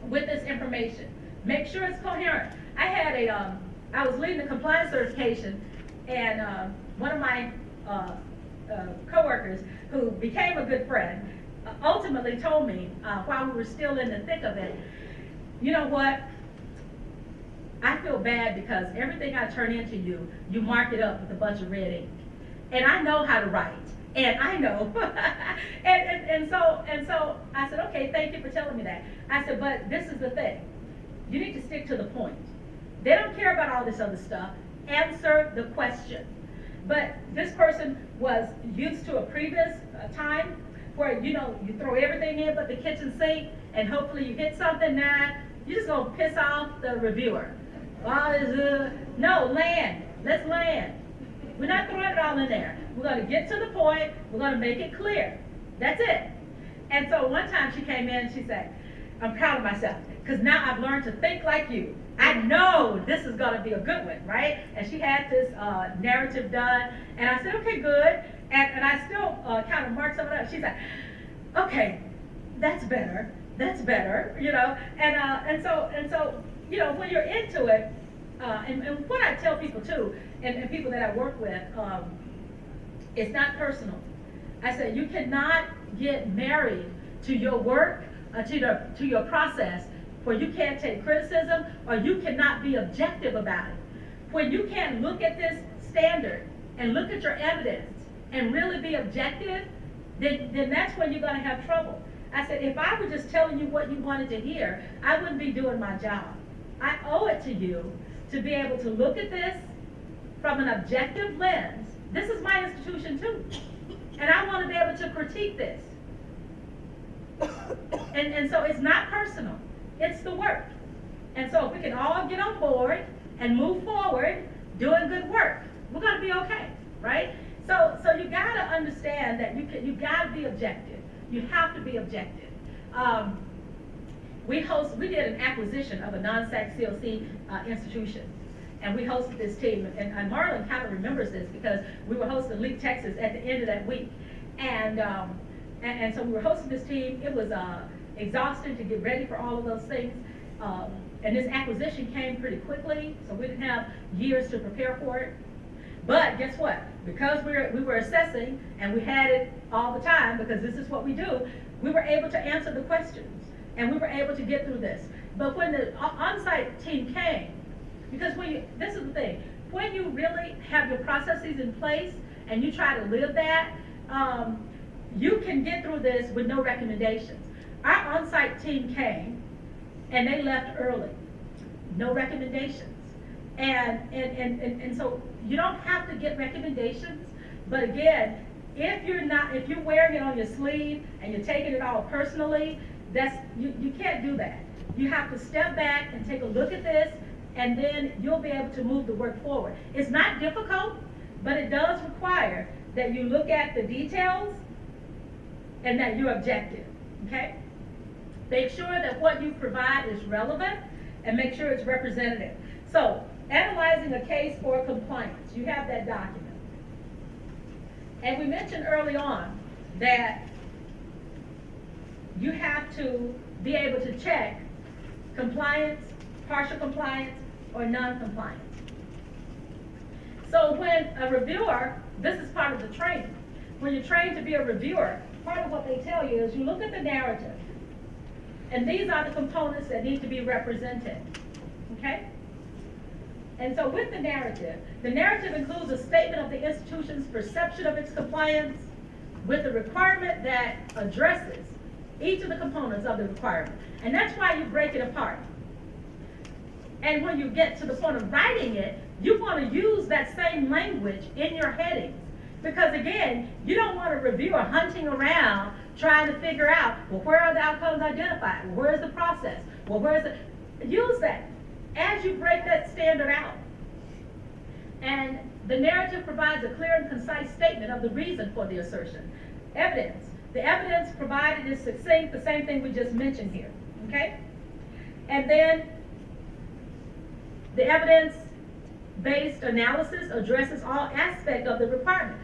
with this information. Make sure it's coherent. I was leading the compliance certification, and one of my coworkers, who became a good friend, ultimately told me while we were still in the thick of it, you know what? I feel bad because everything I turn into you, you mark it up with a bunch of red ink. And I know how to write. And I know. and so I said, okay, thank you for telling me that. I said, but this is the thing. You need to stick to the point. They don't care about all this other stuff. Answer the question. But this person was used to a previous time where, you know, you throw everything in but the kitchen sink, and hopefully you hit something. Nah, you're just going to piss off the reviewer. No, land. Let's land. We're not throwing it all in there. We're going to get to the point. We're going to make it clear. That's it. And so one time she came in and she said, I'm proud of myself because now I've learned to think like you. I know this is going to be a good one, right? And she had this narrative done. And I said, okay, good. And I still kind of marked some of it up. She's like, okay, that's better. That's better, you know. And so, you know, when you're into it, and what I tell people too, and people that I work with, it's not personal. I said you cannot get married to your work, to your process, where you can't take criticism or you cannot be objective about it. When you can't look at this standard and look at your evidence and really be objective, then that's when you're going to have trouble. I said, if I were just telling you what you wanted to hear, I wouldn't be doing my job. I owe it to you to be able to look at this from an objective lens. This is my institution too. And I want to be able to critique this. And so it's not personal. It's the work. And so if we can all get on board and move forward doing good work, we're going to be okay, right? So you got to understand that you got to be objective. You have to be objective. We did an acquisition of a non-SACSCOC institution, and we hosted this team. And Marlon kind of remembers this because we were hosting Leap Texas at the end of that week, and so we were hosting this team. It was exhausting to get ready for all of those things, and this acquisition came pretty quickly, so we didn't have years to prepare for it. But guess what? Because we were assessing and we had it all the time, because this is what we do, we were able to answer the questions and we were able to get through this. But when the on-site team came, because this is the thing, when you really have your processes in place and you try to live that, you can get through this with no recommendations. Our on-site team came and they left early, no recommendations. And so you don't have to get recommendations, but again, if you're wearing it on your sleeve and you're taking it all personally, you can't do that. You have to step back and take a look at this, and then you'll be able to move the work forward. It's not difficult, but it does require that you look at the details and that you're objective, okay? Make sure that what you provide is relevant and make sure it's representative. So, analyzing a case for compliance, you have that document. And we mentioned early on that you have to be able to check compliance, partial compliance, or non-compliance. So when a reviewer, this is part of the training. When you're trained to be a reviewer, part of what they tell you is you look at the narrative, and these are the components that need to be represented, okay? And so with the narrative includes a statement of the institution's perception of its compliance with the requirement that addresses each of the components of the requirement. And that's why you break it apart. And when you get to the point of writing it, you want to use that same language in your headings. Because again, you don't want a reviewer hunting around trying to figure out, well, where are the outcomes identified? Well, where's the process? Well, where's the... Use that as you break that standard out. And the narrative provides a clear and concise statement of the reason for the assertion. Evidence. The evidence provided is succinct, the same thing we just mentioned here, okay? And then the evidence-based analysis addresses all aspects of the requirement.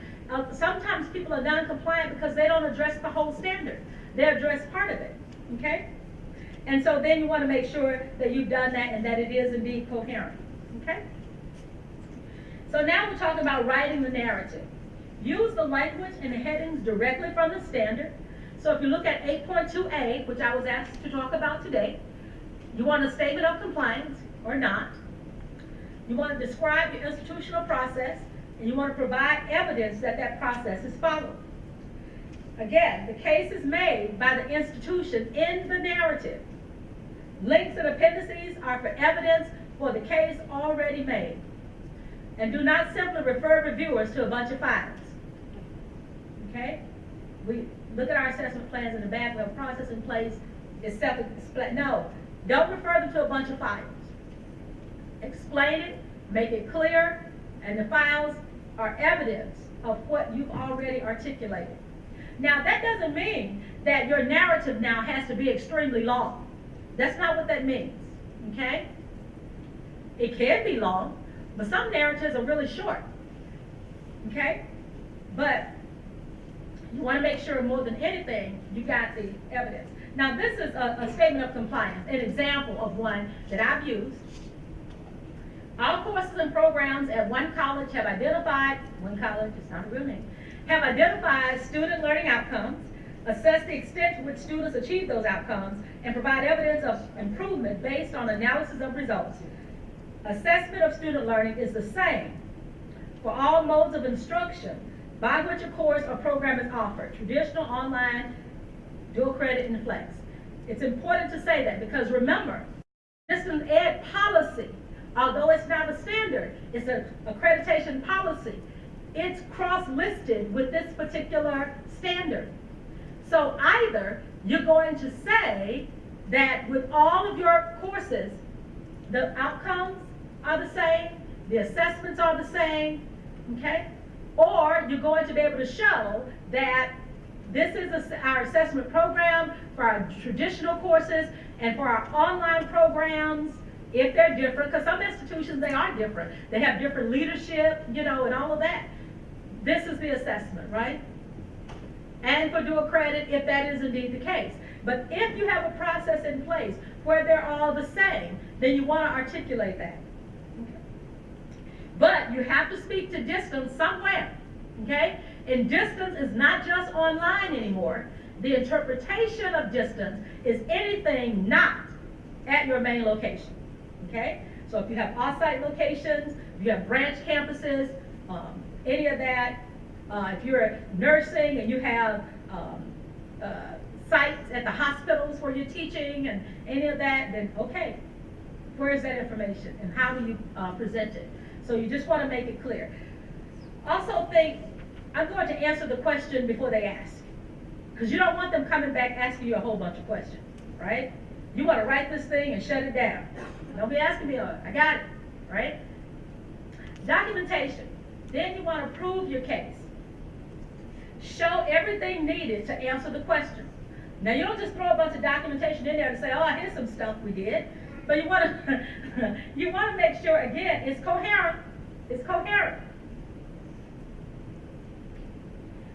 Sometimes people are non-compliant because they don't address the whole standard. They address part of it, okay? And so then you want to make sure that you've done that and that it is indeed coherent, okay? So now we're talking about writing the narrative. Use the language and the headings directly from the standard. So if you look at 8.2a, which I was asked to talk about today, you want a statement of compliance or not. You want to describe your institutional process, and you want to provide evidence that that process is followed. Again, the case is made by the institution in the narrative. Links and appendices are for evidence for the case already made. And do not simply refer reviewers to a bunch of files. Okay? We look at our assessment plans in the back, we have a process in place, it's self-explanatory. No, don't refer them to a bunch of files. Explain it, make it clear, and the files are evidence of what you've already articulated. Now, that doesn't mean that your narrative now has to be extremely long. That's not what that means, okay? It can be long, but some narratives are really short, okay? But you want to make sure more than anything, you got the evidence. Now, this is a statement of compliance, an example of one that I've used. All courses and programs at one college have identified, one college, it's not a real name, have identified student learning outcomes, assess the extent to which students achieve those outcomes, and provide evidence of improvement based on analysis of results. Assessment of student learning is the same for all modes of instruction by which a course or program is offered, traditional, online, dual credit, and flex. It's important to say that because remember, distance ed policy, although it's not a standard, it's an accreditation policy, it's cross-listed with this particular standard. So either you're going to say that with all of your courses, the outcomes are the same, the assessments are the same, okay? Or you're going to be able to show that this is our assessment program for our traditional courses and for our online programs, if they're different, because some institutions, they are different. They have different leadership, you know, and all of that. This is the assessment, right? And for dual credit, if that is indeed the case. But if you have a process in place where they're all the same, then you want to articulate that. Okay. But you have to speak to distance somewhere, okay? And distance is not just online anymore. The interpretation of distance is anything not at your main location, okay? So if you have off-site locations, if you have branch campuses, any of that, if you're nursing and you have sites at the hospitals where you're teaching and any of that, then okay, where's that information and how do you present it? So you just want to make it clear. Also think, I'm going to answer the question before they ask, because you don't want them coming back asking you a whole bunch of questions, right? You want to write this thing and shut it down. Don't be asking me, I got it, right? Documentation. Then you want to prove your case. Show everything needed to answer the question. Now you don't just throw a bunch of documentation in there and say, oh, here's some stuff we did. But you want to you want to make sure, again, it's coherent. It's coherent.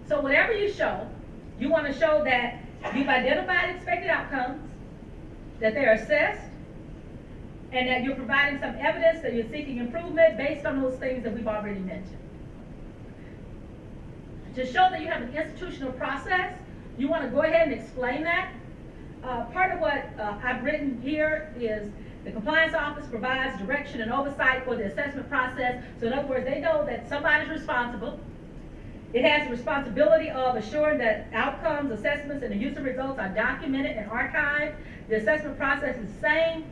So whatever you show, you want to show that you've identified expected outcomes, that they're assessed, and that you're providing some evidence that you're seeking improvement based on those things that we've already mentioned. To show that you have an institutional process, you want to go ahead and explain that. Part of what I've written here is the compliance office provides direction and oversight for the assessment process. So in other words, they know that somebody's responsible. It has the responsibility of assuring that outcomes, assessments, and the user results are documented and archived. The assessment process is the same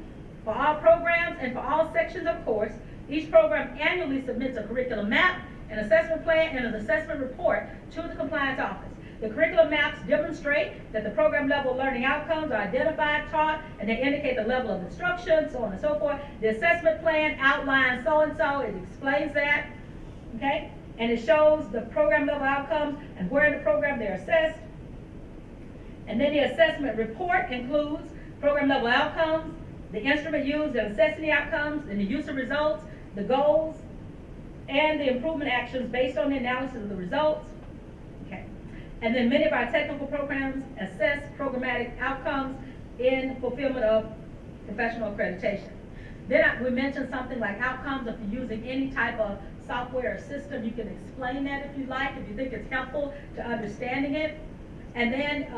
for all programs and for all sections of course. Each program annually submits a curriculum map, an assessment plan, and an assessment report to the compliance office. The curriculum maps demonstrate that the program level learning outcomes are identified, taught, and they indicate the level of instruction, so on and so forth. The assessment plan outlines so-and-so, it explains that, okay? And it shows the program level outcomes and where in the program they're assessed. And then the assessment report includes program level outcomes, the instrument used in assessing the outcomes, and the user results, the goals, and the improvement actions based on the analysis of the results. Okay. And then many of our technical programs assess programmatic outcomes in fulfillment of professional accreditation. Then we mentioned something like outcomes. If you're using any type of software or system, you can explain that if you like, if you think it's helpful to understanding it. And then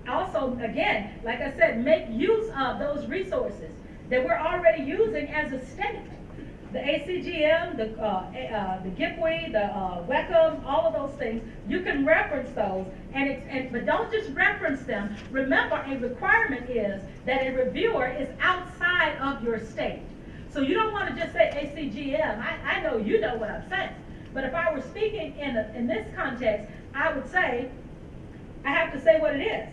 also, again, like I said, make use of those resources that we're already using as a state. The ACGM, the GIPWE, the WECM, all of those things, you can reference those, but don't just reference them. Remember, a requirement is that a reviewer is outside of your state. So you don't want to just say ACGM. I know you know what I'm saying. But if I were speaking in this context, I would say, I have to say what it is.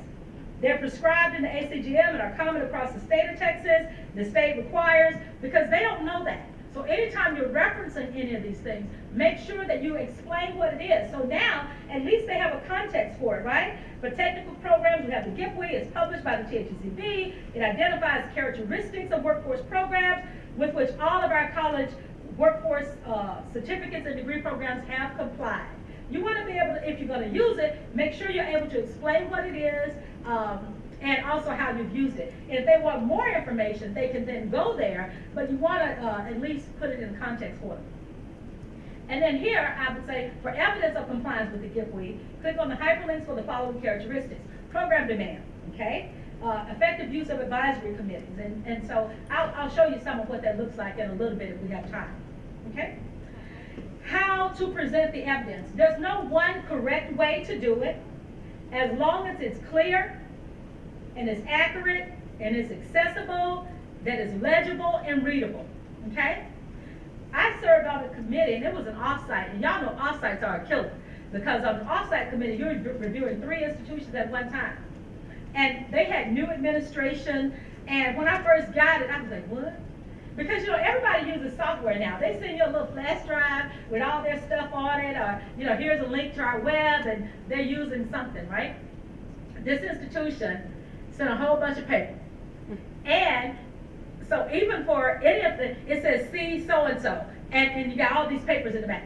They're prescribed in the ACGM and are common across the state of Texas. The state requires, because they don't know that. So anytime you're referencing any of these things, make sure that you explain what it is. So now, at least they have a context for it, right? For technical programs, we have the GIPWE. It's published by the THCB. It identifies characteristics of workforce programs with which all of our college workforce certificates and degree programs have complied. You want to be able to, if you're going to use it, make sure you're able to explain what it is, and also how you've used it. And if they want more information, they can then go there, but you want to at least put it in context for them. And then here, I would say, for evidence of compliance with the GIPWE, click on the hyperlinks for the following characteristics. Program demand, okay? Effective use of advisory committees. And so I'll show you some of what that looks like in a little bit if we have time, okay? How to present the evidence. There's no one correct way to do it, as long as it's clear, and it's accurate, and it's accessible, that is legible and readable, okay? I served on a committee, and it was an offsite, and y'all know offsites are a killer, because on an offsite committee, you're reviewing 3 institutions at one time. And they had new administration, and when I first got it, I was like, what? Because, you know, everybody uses software now. They send you a little flash drive with all their stuff on it, or, you know, here's a link to our web, and they're using something, right? This institution sent a whole bunch of paper. And so even for any of the, it says see so-and-so, and you got all these papers in the back.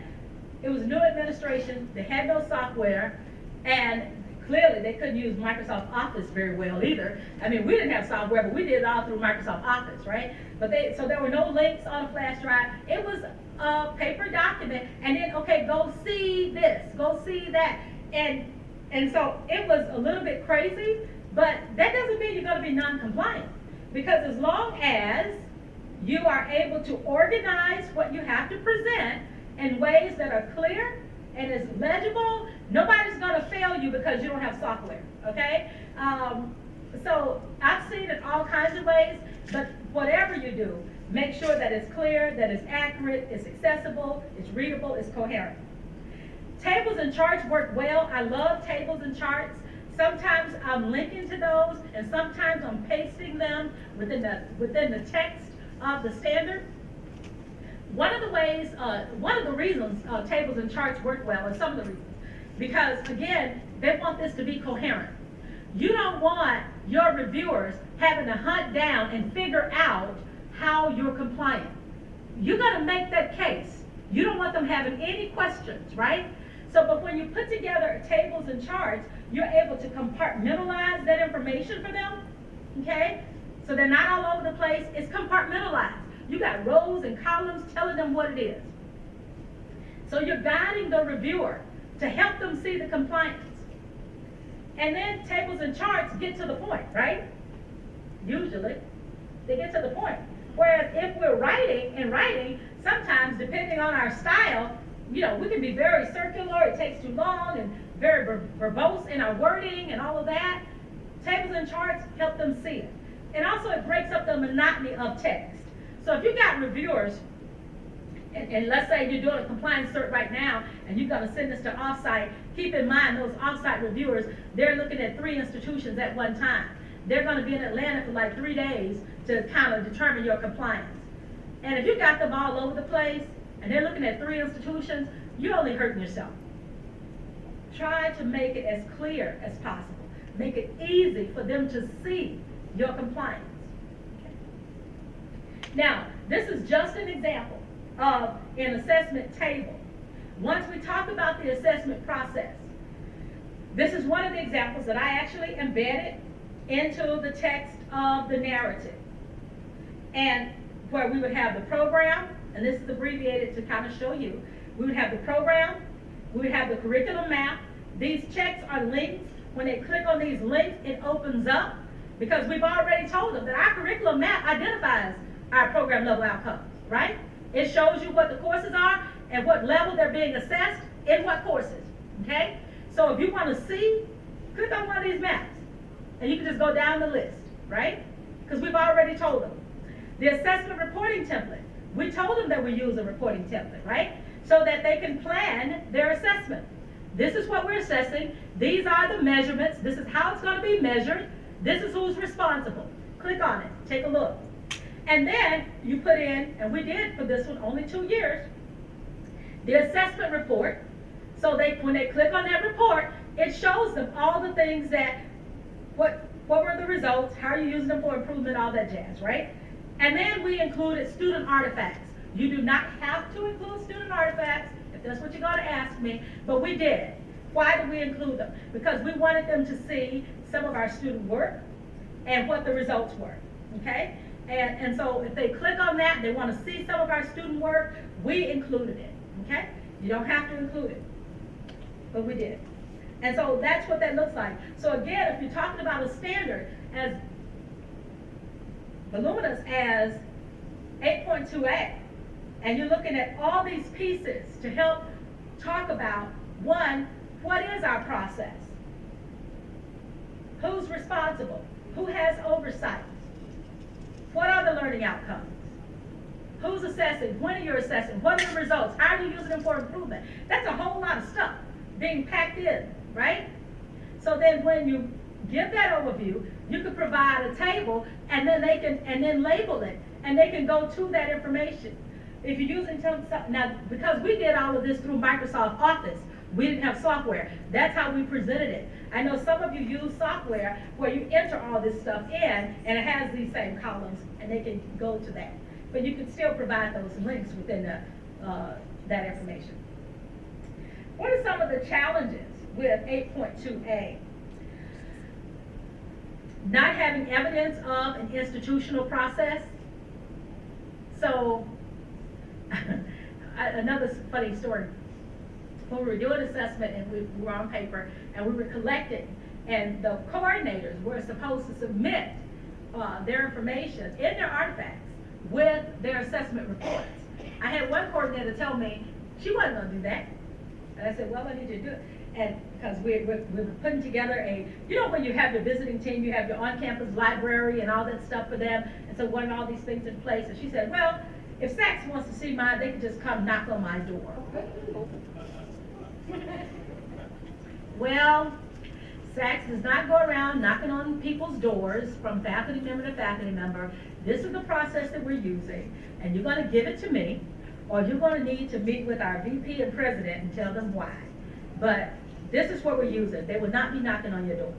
It was a new administration, they had no software, and clearly they couldn't use Microsoft Office very well either. I mean, we didn't have software, but we did it all through Microsoft Office, right? But so there were no links on a flash drive. It was a paper document, and then, okay, go see this, go see that. And so it was a little bit crazy, but that doesn't mean you're going to be non-compliant. Because as long as you are able to organize what you have to present in ways that are clear and is legible, nobody's going to fail you because you don't have software, okay? So I've seen it all kinds of ways, but whatever you do, make sure that it's clear, that it's accurate, it's accessible, it's readable, it's coherent. Tables and charts work well. I love tables and charts. Sometimes I'm linking to those, and sometimes I'm pasting them within the text of the standard. One of the reasons tables and charts work well, and some of the reasons, because again, they want this to be coherent. You don't want your reviewers having to hunt down and figure out how you're compliant. You're going to make that case. You don't want them having any questions, right? So, but when you put together tables and charts, you're able to compartmentalize that information for them, okay? So they're not all over the place. It's compartmentalized. got rows and columns telling them what it is. So you're guiding the reviewer to help them see the compliance. And then tables and charts get to the point, right? Usually, they get to the point. Whereas if we're writing, sometimes depending on our style, we can be very circular, it takes too long, and very verbose in our wording and all of that. Tables and charts help them see it. And also it breaks up the monotony of text. So if you got reviewers, and let's say you're doing a compliance cert right now, and you're going to send this to offsite, keep in mind those offsite reviewers, they're looking at 3 institutions at one time. They're going to be in Atlanta for like 3 days to kind of determine your compliance. And if you got them all over the place, and they're looking at 3 institutions, you're only hurting yourself. Try to make it as clear as possible. Make it easy for them to see your compliance. Okay. Now, this is just an example of an assessment table. Once we talk about the assessment process, this is one of the examples that I actually embedded into the text of the narrative. And where we would have the program, and this is abbreviated to kind of show you, we would have the program, we would have the curriculum map. These checks are links. When they click on these links, it opens up, because we've already told them that our curriculum map identifies our program level outcomes, right? It shows you what the courses are and what level they're being assessed in what courses, okay? So if you want to see, click on one of these maps, and you can just go down the list, right? Because we've already told them. The assessment reporting template, we told them that we use a reporting template, right? So that they can plan their assessment. This is what we're assessing. These are the measurements. This is how it's going to be measured. This is who's responsible. Click on it. Take a look. And then you put in, and we did for this one only 2 years, the assessment report. So when they click on that report, it shows them all the things that, what were the results, how are you using them for improvement, all that jazz, right? And then we included student artifacts. You do not have to include student artifacts, if that's what you're going to ask me, but we did. Why did we include them? Because we wanted them to see some of our student work and what the results were, okay? And so if they click on that, they want to see some of our student work, we included it, okay? You don't have to include it, but we did. And so that's what that looks like. So again, if you're talking about a standard as voluminous as 8.2a, and you're looking at all these pieces to help talk about, one, what is our process? Who's responsible? Who has oversight? What are the learning outcomes? Who's assessing? When are you assessing? What are the results? How are you using them for improvement? That's a whole lot of stuff being packed in, right? So then when you give that overview, you can provide a table, and then they can, and then label it, and they can go to that information. If you're using now, because we did all of this through Microsoft Office, we didn't have software. That's how we presented it. I know some of you use software where you enter all this stuff in, and it has these same columns, and they can go to that. But you can still provide those links within that information. What are some of the challenges with 8.2a? Not having evidence of an institutional process. So, another funny story. When we were doing assessment and we were on paper and we were collecting, and the coordinators were supposed to submit their information in their artifacts with their assessment reports. I had one coordinator tell me she wasn't going to do that. And I said, well, I need you to do it. And because we're putting together when you have your visiting team, you have your on-campus library and all that stuff for them. And so wanting all these things in place. And she said, well, if SACS wants to see mine, they can just come knock on my door. Well, SACS does not go around knocking on people's doors from faculty member to faculty member. This is the process that we're using, and you're going to give it to me, or you're going to need to meet with our VP and president and tell them why. But this is what we're using. They will not be knocking on your door.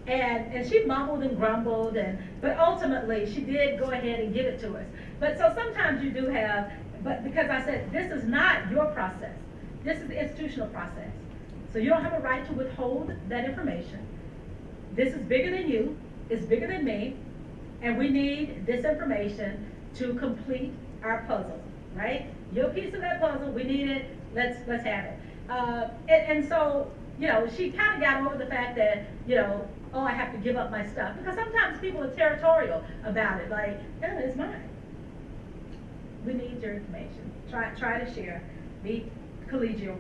And she mumbled and grumbled, but ultimately she did go ahead and give it to us. But so sometimes you do have, but because I said this is not your process, this is the institutional process. So you don't have a right to withhold that information. This is bigger than you, it's bigger than me, and we need this information to complete our puzzle, right? Your piece of that puzzle, we need it, let's have it. And so, she kind of got over the fact that, oh, I have to give up my stuff. Because sometimes people are territorial about it, like, no, it's mine. We need your information. Try to share, be collegial.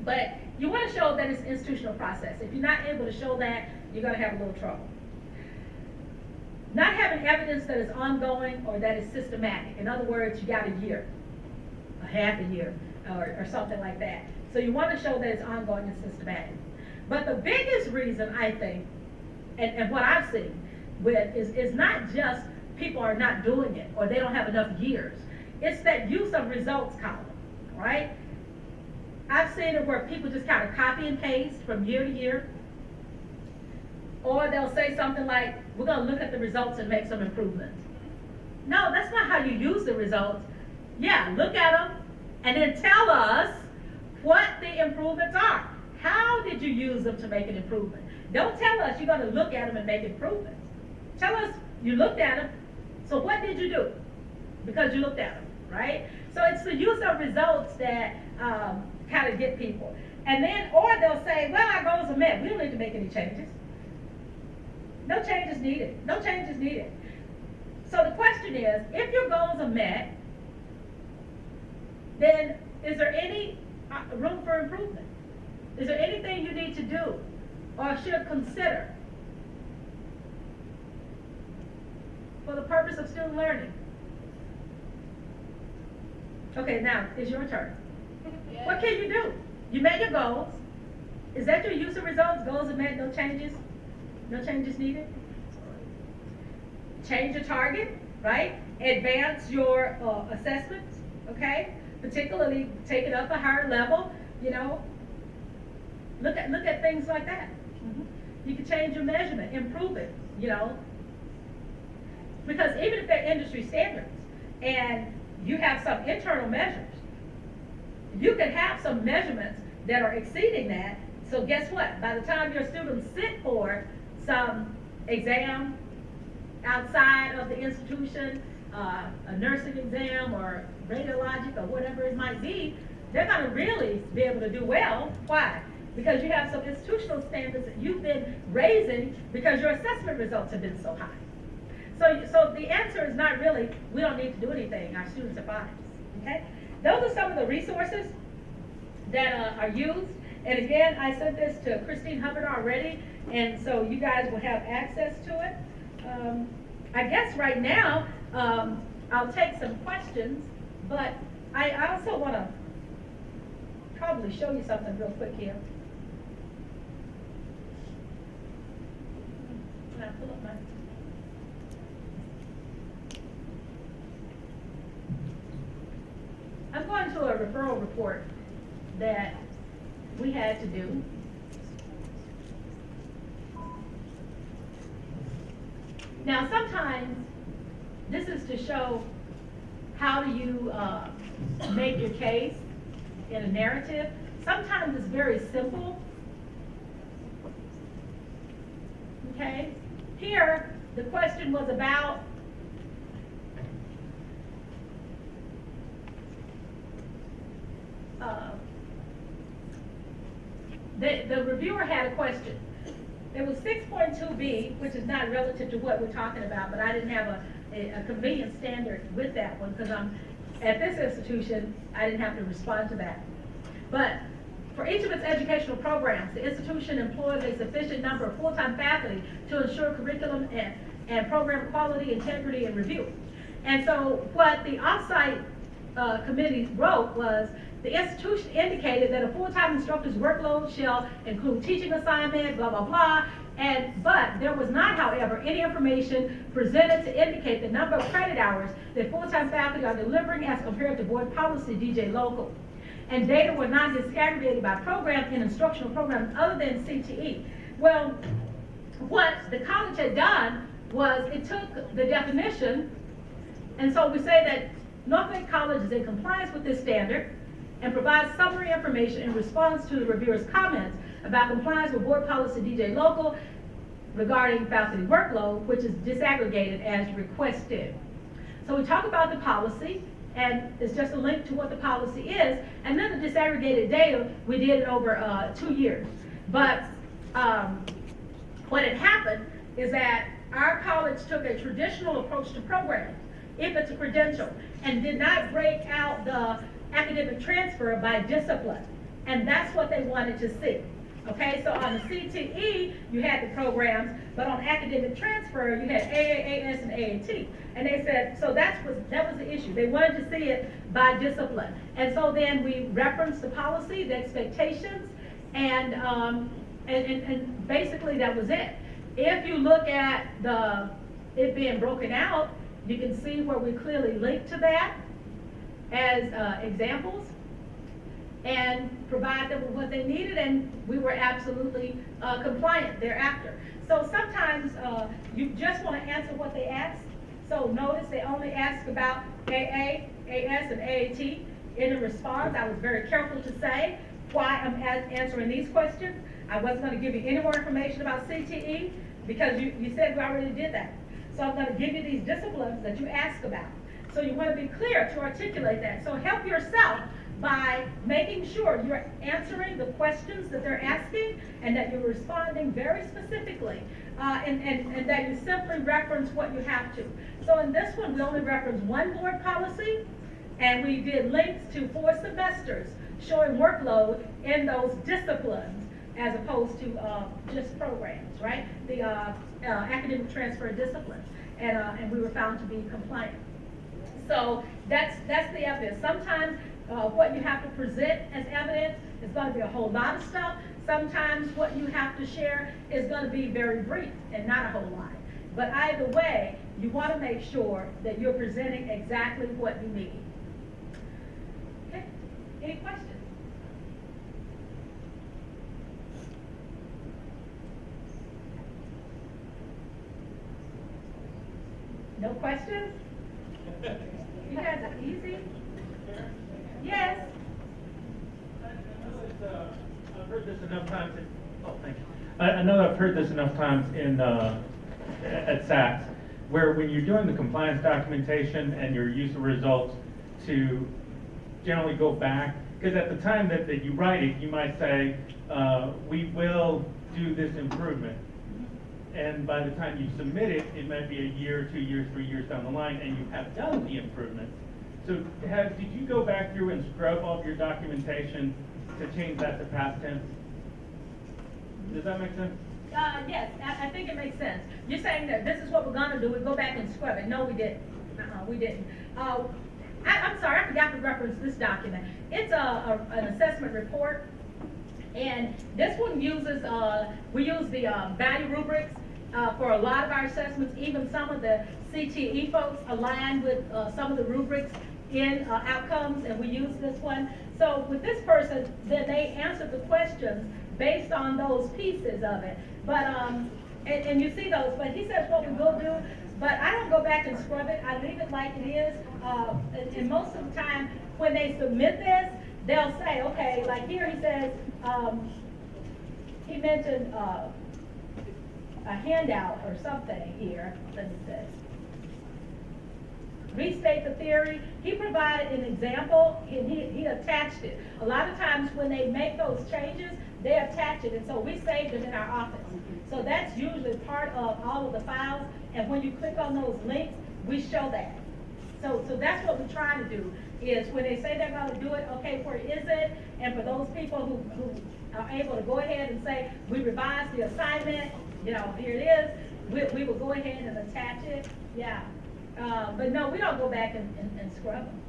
But you want to show that it's an institutional process. If you're not able to show that, you're going to have a little trouble. Not having evidence that is ongoing or that is systematic. In other words, you got a year, a half a year, or something like that. So you want to show that it's ongoing and systematic. But the biggest reason, I think, and what I've seen with is not just people are not doing it or they don't have enough years. It's that use of results column, right? I've seen it where people just kind of copy and paste from year to year. Or they'll say something like, we're going to look at the results and make some improvements. No, that's not how you use the results. Yeah, look at them and then tell us what the improvements are. How did you use them to make an improvement? Don't tell us you're going to look at them and make improvements. Tell us you looked at them. So what did you do? Because you looked at them, right? So it's the use of results that kind of get people. And then, or they'll say, well, our goals are met. We don't need to make any changes. No changes needed. No changes needed. So the question is, if your goals are met, then is there any room for improvement? Is there anything you need to do or should consider for the purpose of student learning? Okay, now it's your turn. Yeah. What can you do? You made your goals. Is that your use of results? Goals are met, no changes? No changes needed? Change your target, right? Advance your assessments, okay? Particularly take it up a higher level, Look at things like that. Mm-hmm. You can change your measurement, improve it, Because even if they're industry standards and you have some internal measures, you can have some measurements that are exceeding that. So guess what? By the time your students sit for some exam outside of the institution, a nursing exam or radiologic or whatever it might be, they're going to really be able to do well. Why? Because you have some institutional standards that you've been raising because your assessment results have been so high. So the answer is not really, we don't need to do anything, our students are fine, okay? Those are some of the resources that are used. And again, I sent this to Christine Hubbard already, and so you guys will have access to it. I guess right now, I'll take some questions, but I also want to probably show you something real quick here. Can I pull up my... I'm going to a referral report that we had to do. Now, sometimes this is to show how do you make your case in a narrative. Sometimes it's very simple. Okay? Here, the question was about the reviewer had a question. It was 6.2b, which is not relative to what we're talking about, but I didn't have a convenient standard with that one because I'm at this institution, I didn't have to respond to that. But for each of its educational programs, the institution employs a sufficient number of full-time faculty to ensure curriculum and program quality, integrity, and review. And so what the off-site committee wrote was, the institution indicated that a full-time instructor's workload shall include teaching assignment, blah, blah, blah, but there was not, however, any information presented to indicate the number of credit hours that full-time faculty are delivering as compared to board policy DJ local. And data were not disaggregated by program in instructional programs other than CTE. Well, what the college had done was it took the definition, and so we say that Norfolk College is in compliance with this standard and provides summary information in response to the reviewer's comments about compliance with board policy DJ local regarding faculty workload, which is disaggregated as requested. So we talk about the policy, and it's just a link to what the policy is. And then the disaggregated data, we did it over 2 years. But what had happened is that our college took a traditional approach to programming, if it's a credential, and did not break out the academic transfer by discipline. And that's what they wanted to see. Okay, so on the CTE, you had the programs, but on academic transfer, you had AA, AS, and AAT. And they said, so that was the issue. They wanted to see it by discipline. And so then we referenced the policy, the expectations, and basically that was it. If you look at it being broken out, you can see where we clearly link to that as examples and provide them with what they needed, and we were absolutely compliant thereafter. So sometimes you just want to answer what they ask. So notice they only ask about AA, AS, and AAT in the response. I was very careful to say why I'm answering these questions. I wasn't going to give you any more information about CTE because you said we already did that. So I'm going to give you these disciplines that you asked about. So you want to be clear to articulate that. So help yourself by making sure you're answering the questions that they're asking and that you're responding very specifically and that you simply reference what you have to. So in this one, we only reference one board policy, and we did links to 4 semesters showing workload in those disciplines as opposed to just programs, right? The academic transfer disciplines, and we were found to be compliant. So that's the evidence. Sometimes what you have to present as evidence is going to be a whole lot of stuff. Sometimes what you have to share is going to be very brief and not a whole lot. But either way, you want to make sure that you're presenting exactly what you need. Okay, any questions? No questions? You guys are easy? Yes. I've heard this enough times. Thank you. I know I've heard this enough times at SACS, where when you're doing the compliance documentation and your user results, to generally go back, because at the time that you write it, you might say, we will do this improvement. And by the time you submit it, it might be 1 year, 2 years, 3 years down the line, and you have done the improvement. So did you go back through and scrub all of your documentation to change that to past tense? Does that make sense? Yes, I think it makes sense. You're saying that this is what we're gonna do, we go back and scrub it. No, we didn't. We didn't. I'm sorry, I forgot to reference this document. It's an assessment report, and this one uses, we use the value rubrics for a lot of our assessments. Even some of the CTE folks align with some of the rubrics in outcomes, and we use this one. So with this person, then they answered the questions based on those pieces of it. But, and you see those, but he says what we will do, but I don't go back and scrub it. I leave it like it is. And most of the time, when they submit this, they'll say, okay, like here he says, he mentioned a handout or something here. Let me see. Restate the theory. He provided an example and he attached it. A lot of times when they make those changes, they attach it, and so we saved it in our office. So that's usually part of all of the files, and when you click on those links, we show that. So that's what we try to do, is when they say they're going to do it, okay, where is it? And for those people who are able to go ahead and say, we revised the assignment, you know, here it is, we will go ahead and attach it, yeah. But no, we don't go back and scrub them.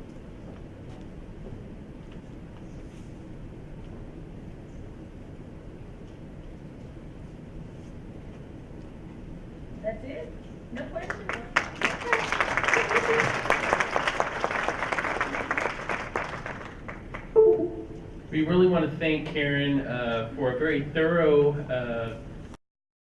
That's it? No questions? We really want to thank Karen for a very thorough